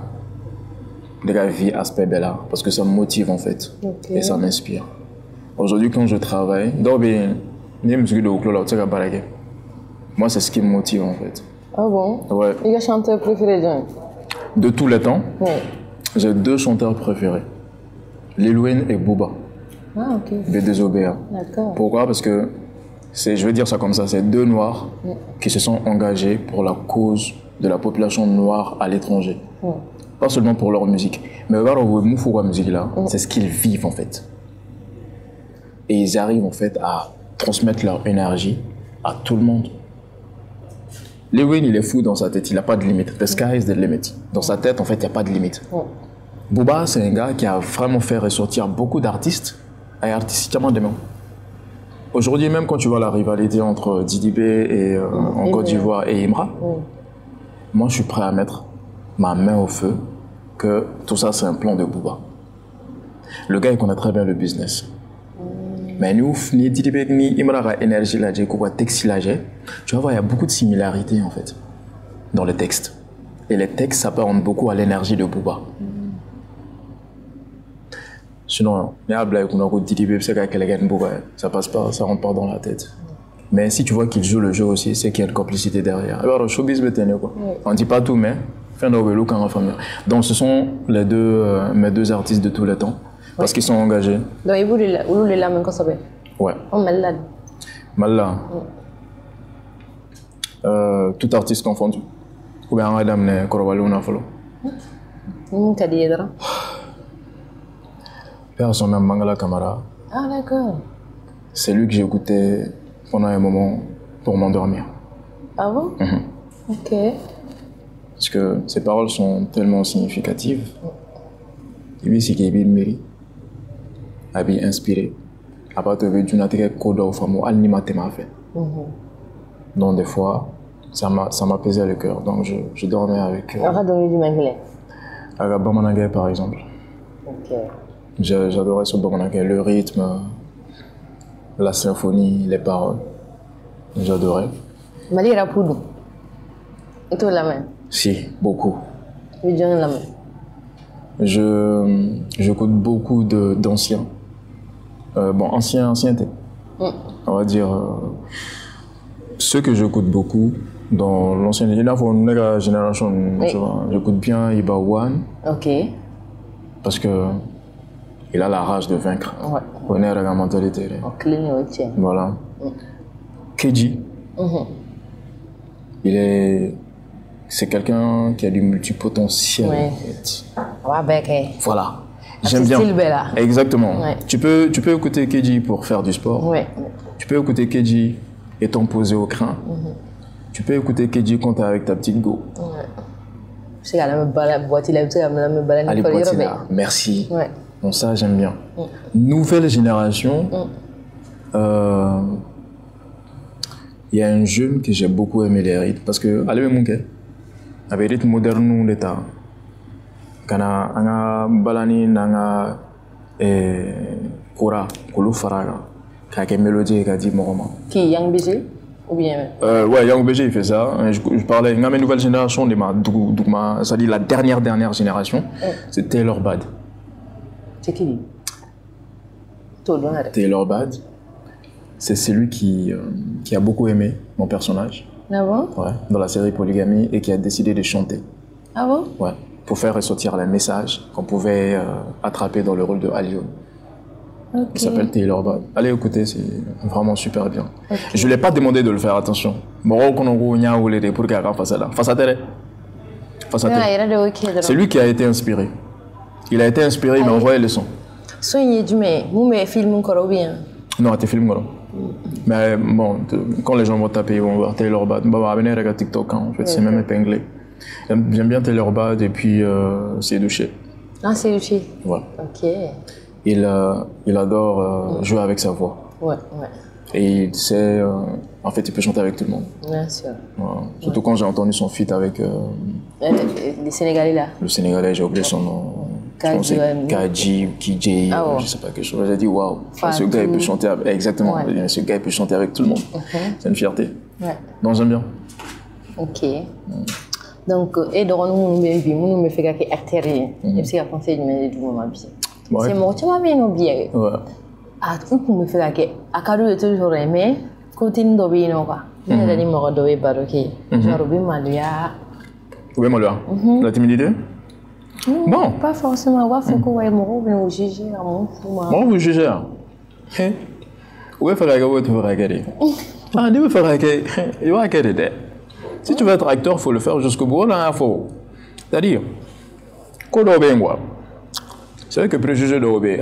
vivent aspect bella parce que ça me motive en fait. Et ça m'inspire. Aujourd'hui, quand je travaille, moi, c'est ce qui me motive en fait. Ah bon? Ouais. Il y a un chanteur préféré, John? De tous les temps? Oui. J'ai deux chanteurs préférés, Lil Wayne et Booba. Ah, ok. B2OBA. D'accord. Pourquoi? Parce que, je vais dire ça comme ça, c'est deux noirs qui se sont engagés pour la cause de la population noire à l'étranger. Pas seulement pour leur musique, mais la musique là, c'est ce qu'ils vivent en fait. Et ils arrivent en fait à transmettre leur énergie à tout le monde. Lil Wayne, il est fou dans sa tête, il n'a pas de limite. The sky is the limit. Dans sa tête, en fait, il n'y a pas de limite. Booba, c'est un gars qui a vraiment fait ressortir beaucoup d'artistes et artistiquement des mains. Aujourd'hui, même quand tu vois la rivalité entre Didi B et en Côte d'Ivoire et Imra, moi, je suis prêt à mettre ma main au feu que tout ça, c'est un plan de Booba. Le gars, il connaît très bien le business. Mais nous, ni Didi B, ni Imra, énergie, là, j'ai quoi, texte, là, tu vas voir, il y a beaucoup de similarités, en fait, dans les textes. Et les textes s'apparentent beaucoup à l'énergie de Booba. Sinon, ça passe pas, ça rentre pas dans la tête. Mais si tu vois qu'il joue le jeu aussi, c'est qu'il y a une complicité derrière. Alors, showbiz, on dit pas tout, mais donc ce sont les mes deux artistes de tous les temps, parce qu'ils sont engagés. Donc, ils voulaient la même chose. Ouais. Oh, malade. Malade. Tout artiste confondu. Ou bien, madame, ne Korowalouna Folo. Père, son nom Mangala Kamara. Ah, d'accord. C'est lui que j'ai écouté pendant un moment pour m'endormir. Ah bon? Ok. Parce que ses paroles sont tellement significatives. Et puis, c'est qu'il est mérite, inspiré. À part que tu n'as pas code au fameux animateur fait. Donc des fois, ça m'apaisait le cœur. Donc je dormais avec. On va dormir du Manglais. Avec Bamanangay par exemple. Ok. J'adorais ce Bamanangay, le rythme, la symphonie, les paroles. J'adorais. Mali Rapoudou. Et toi la main? Si, beaucoup. Tu veux dire la main? J'écoute beaucoup d'anciens. Bon, ancienneté. On va dire. Ceux que j'écoute beaucoup dans l'ancienne génération, j'écoute bien Iba One. Ok. Parce que il a la rage de vaincre. Ouais. On est à la mentalité. Voilà. Keji. C'est quelqu'un qui a du multipotentiel. Ouais. Voilà. J'aime bien. Exactement. Ouais. Tu peux écouter Keji pour faire du sport. Ouais. Tu peux écouter Keji étant posé au crin. Tu peux écouter Keji quand tu es avec ta petite go. Ouais. Allez, merci. Ouais. Donc ça, j'aime bien. Nouvelle génération. Il y a un jeune que j'ai beaucoup aimé les rythmes. Parce que, allez, mon gars, avec les rythmes modernes, l'état. Quand on a balani, on a kora, kolo faraga, qui a mélodie et qui a dit moroma. Qui, Yang BG ou bien? Ouais, Yang BG il fait ça. Je parlais, il y a une nouvelle génération, c'est-à-dire la dernière génération, c'est Taylor Bad. C'est qui? Taylor Bad, c'est celui qui a beaucoup aimé mon personnage. Ah bon? Ouais, dans la série Polygamie et qui a décidé de chanter. Ah bon? Ouais, pour faire ressortir les messages qu'on pouvait attraper dans le rôle de Alion. Okay. Il s'appelle Taylor Bad. Allez écouter, c'est vraiment super bien. Okay. Je ne l'ai pas demandé de le faire, attention. C'est lui qui a été inspiré. Il a été inspiré, il m'a envoyé le son. Non, tu filmes. Mais bon, quand les gens vont taper, ils vont voir Taylor Bad. Regarde TikTok, en fait, c'est même épinglé. J'aime bien Taylor Bad et puis c'est douché. Ah, c'est douché. Ouais. Ok. Il adore jouer avec sa voix. Ouais. Et il sait, en fait, il peut chanter avec tout le monde. Bien sûr. Voilà. Surtout quand j'ai entendu son feat avec. Les Sénégalais là. Le Sénégalais, j'ai oublié son nom. Kaji, KJ, je sais pas quelque chose. J'ai dit waouh, ce gars il peut chanter avec, exactement. Ouais. Ce gars il peut chanter avec tout le monde. C'est une fierté. Ouais. Donc j'aime bien. Ok. Donc et dans nous me fait que RTR. Et puis à penser du moment bien. C'est mon tu m'as bien oublié. Ouais. Ah tout me fait que à cadeau de toujours aimé continue d'obéir non quoi. Mais là il me redoué baroque. Genre bien malia. Oui malia. La timidité. Non, bon. Pas forcément. Il faut que vous jugez. Bon, vous jugez. Oui, si tu veux être acteur, il faut le faire jusqu'au bout. C'est-à-dire, c'est vrai que préjugé de obé.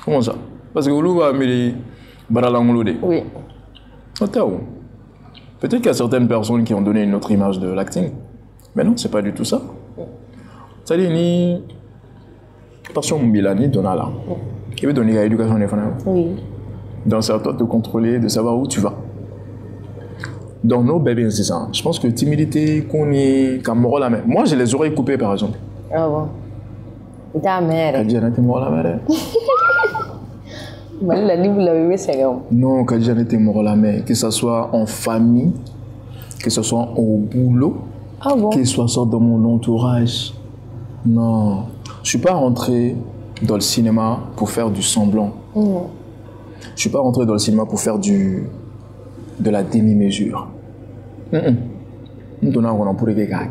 Comment ça? Parce que vous avez oui. Peut-être qu'il y a certaines personnes qui ont donné une autre image de l'acting. Mais non, c'est pas du tout ça. C'est-à-dire, ni passion Milani Donala. Qui veut donner l'éducation des femmes. Oui. Donc, c'est à toi de te contrôler, de savoir où tu vas. Donc, nos bébés, c'est ça. Je pense que timidité, qu'on est comme la main. Moi, j'ai les oreilles coupées, par exemple. Ah bon? Et ta mère? Kadjana, t'es mort la mère. Non, Kadjana était mort la mère, que ce soit en famille, que ce soit au boulot, que ce soit dans mon entourage. Non, je ne suis pas rentré dans le cinéma pour faire du semblant. Je ne suis pas rentré dans le cinéma pour faire de la demi-mesure. Nous on pourrait faire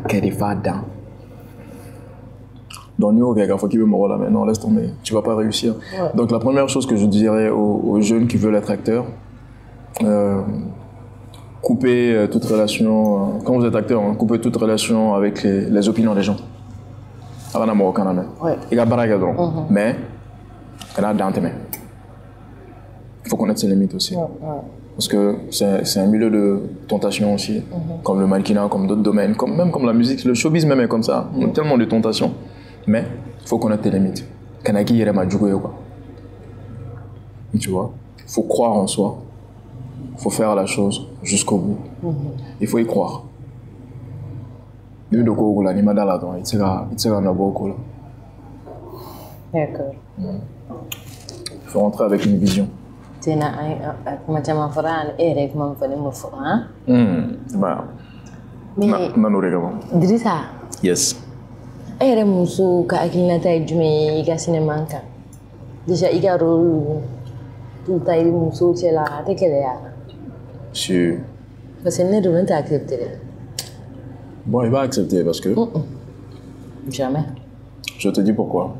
donc, non, laisse tomber, tu ne vas pas réussir. Ouais. Donc, la première chose que je dirais aux jeunes qui veulent être acteurs, coupez toute relation, quand vous êtes acteur, coupez toute relation avec les opinions des gens. Mais, il faut connaître ses limites aussi. Parce que c'est un milieu de tentation aussi, comme le mannequinat, comme d'autres domaines, même comme la musique, le showbiz même est comme ça, on a tellement de tentations. Mais il faut connaître tes limites. Kanaki yere ma djougo quoi. Tu vois, il faut croire en soi. Il faut faire la chose jusqu'au bout. Il faut y croire. D'accord. Il faut rentrer avec une vision. Drissa. Yes. Ere muso ka akilinata ye jumɛn ye i ka cinéma kan déjà i ka rôle tout ta i muso cɛla a tɛ kɛlɛya Sûr. parce que ne dun tɛ accepté dɛ. Bon, il va accepter parce que... Jamais. Je te dis pourquoi.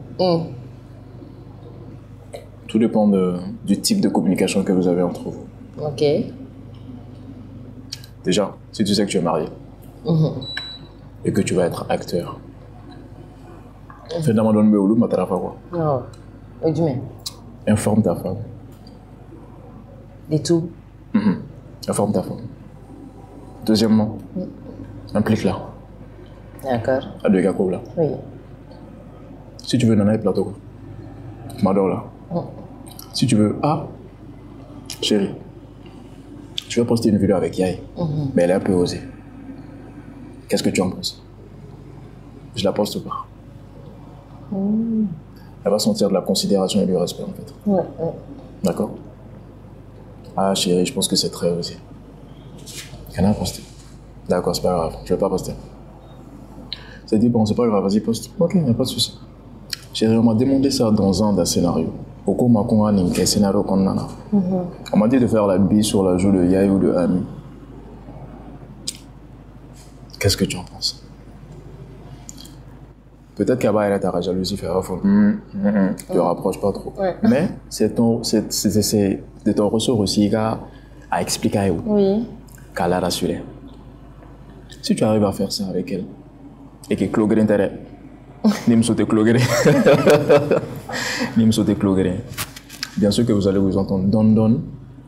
Tout dépend du type de communication que vous avez entre vous. Ok. Déjà, si tu sais que tu es marié et que tu vas être acteur, fais d'abord donner au loup, ma quoi. Non. Et du même. Informe ta femme. Et tout. Informe ta femme. Deuxièmement, implique-la. D'accord. À deux gars là. Oui. Si tu veux nana et plateau quoi. M'adore là. Si tu veux, chérie, tu vas poster une vidéo avec Yaï, mais elle est un peu osée. Qu'est-ce que tu en penses? Je la poste pas. Elle va sentir de la considération et du respect en fait. D'accord? Ah chérie, je pense que c'est très osé. Qu'elle a posté. D'accord, c'est pas grave, je vais pas poster. C'est dit, bon, c'est pas grave, vas-y, poste. Ok, y a pas de souci. Chérie, on m'a demandé ça dans un des scénarios. Au cours ma un scénario qu'on a. On m'a dit de faire la bille sur la joue de Yaï ou de Ami. Qu'est-ce que tu en penses? Peut-être qu'elle va être ta jalousie, faire te rapproche pas trop. Mais c'est de ton ressort aussi à expliquer qu'à la rassurer. Si tu arrives à faire ça avec elle, et que Clogren t'arrête, ni me sauter Clogren, ni me sauter Clogren, bien sûr que vous allez vous entendre, donne,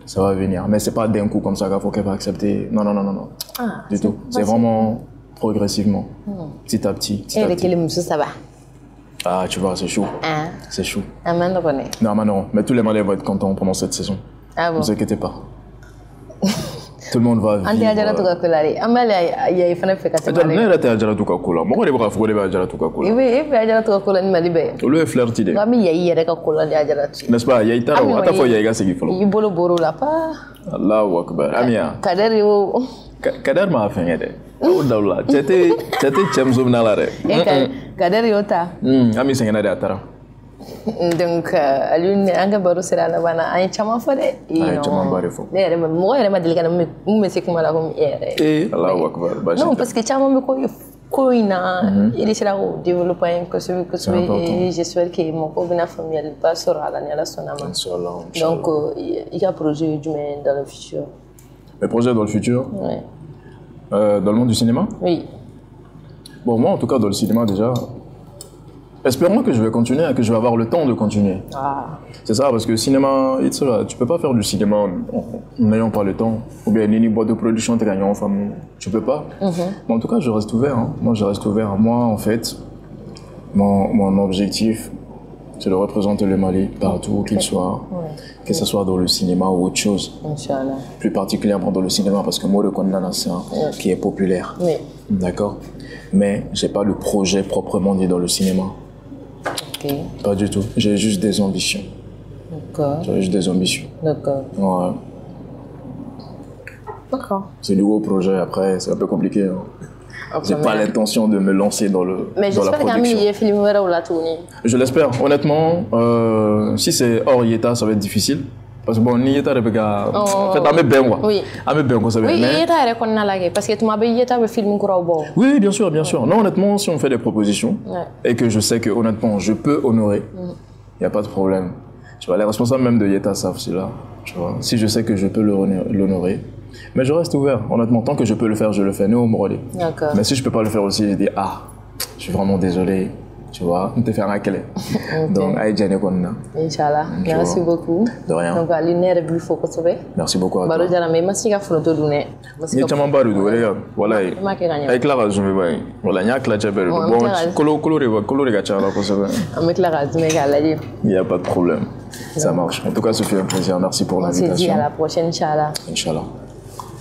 ça va venir. Mais c'est pas d'un coup comme ça qu'il faut qu'elle va accepter. Non. Du tout. C'est vraiment progressivement, petit à petit. Et avec les moussous, ça va. Ah, tu vois, c'est chaud. C'est chaud. Non, mais tous les Maliens vont être contents pendant cette saison. Ah bon? Ne vous inquiétez pas. Tout le monde va vivre. Ante ajara tuka kula le. Amale ya ifana feka tebale. Ne rete ajara tuka kula. Mo de ba fo de ba ajara tuka kula. Ibe ajara tuka kula ni mali be. Olu e flirty de. Ngami ya yere ka kula de ajara tu. N'est-ce pas? Ya itara wa ata fo ya ga segi folo. Ibolo boro la pa. Allahu akbar. Amia. Kadar yo. Kadar ma fenye de. O dawla. Tete chemzo na la re. Kadar yo ta. Ami sengena de atara. Donc alune anga baro sera la bana ay chama fode chama bare fo ne yere mo yere ma delikana mu se kuma la ko yere Allahu akbar non parce que chama me ko ina il sera au développer que et j'espère que mon copain familial pas sera la la sonama donc il y a projet humain dans le futur. Les projets dans le futur? Oui. Dans le monde du cinéma? Oui. Bon, moi en tout cas dans le cinéma déjà. Espérons que je vais continuer et que je vais avoir le temps de continuer. C'est ça, parce que le cinéma, tu peux pas faire du cinéma en n'ayant pas le temps. Ou bien une boîte de production, tu peux pas. Mais en tout cas, je reste ouvert. Moi, je reste ouvert. Moi, en fait, mon objectif, c'est de représenter le Mali partout où qu'il soit. Que ce soit dans le cinéma ou autre chose. Inch'Allah. Plus particulièrement dans le cinéma, parce que moi, le Kondana, c'est un qui est populaire. Oui. D'accord? Mais j'ai pas le projet proprement dit dans le cinéma. Pas du tout. J'ai juste des ambitions. D'accord. J'ai juste des ambitions. D'accord. Ouais. D'accord. C'est un nouveau projet, après, c'est un peu compliqué. J'ai pas l'intention de me lancer dans la production. Mais j'espère qu'il film ou la tournée. Je l'espère. Honnêtement, si c'est hors Yeta, ça va être difficile. Parce que bon, ni Yeta rebega. En fait, amé bien quoi. Oui. Amé bien quoi ça va. Oui, Yeta est reconnu là parce que tu m'as dit Yeta le film quoi bon. Oui, bien sûr, bien sûr. Non, honnêtement, si on fait des propositions et que je sais que honnêtement, je peux honorer, il y a pas de problème. Tu vois, les responsables même de Yeta savent cela. Tu vois, si je sais que je peux l'honorer. Mais je reste ouvert. Honnêtement, tant que je peux le faire, je le fais. D'accord. Mais si je peux pas le faire aussi, je dis je suis vraiment désolé. Tu vois, on te fait un clé. Donc, aïe, Diane Konna. Inch'Allah. Merci beaucoup. De rien. Donc, à l'une heure, il faut que tu merci beaucoup à toi. Baro Jara, mais merci qu'à Fronto Douné. Ni chama baru do regarde. Voilà. Ay Clara Zumbi bay. Voilà, nya Clara Jabel. Bon, coloré ga chala ko sebe. Avec Clara Zumbi ga la dit. Il y a pas de problème. Ça marche. En tout cas, ça fait un plaisir. Merci pour l'invitation. On se dit à la prochaine Inch'Allah. Inch'Allah.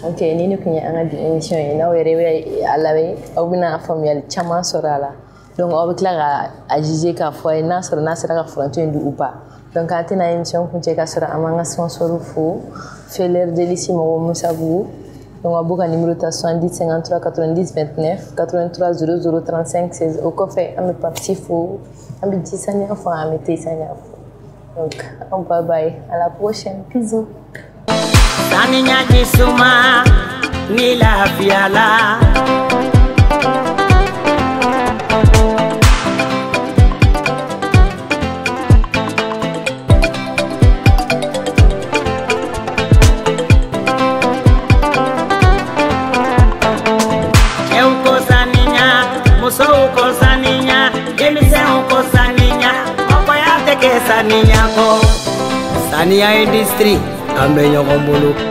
Ok, ni ñu ko ñaan di émission yi na wéré alawe au bina famille chama sorala. Donc on va clair à juger qu'à fois na sera ka frontière du ou pas. Donc quand une émission qu'on check sera amanga sponsor fou fait l'air délissimo Moussabou. Donc on a numéro 70 53 90 29 83 00 35 16 au café am parti fou am di sanya fo am té sanya fo. Donc on bye bye à la prochaine. Bisous. Saninya Jisuma ni lafiya la Muso ko saninya, emise ko saninya, okoya teke saninya ko. Sania industry, ambe nyoko mbulu.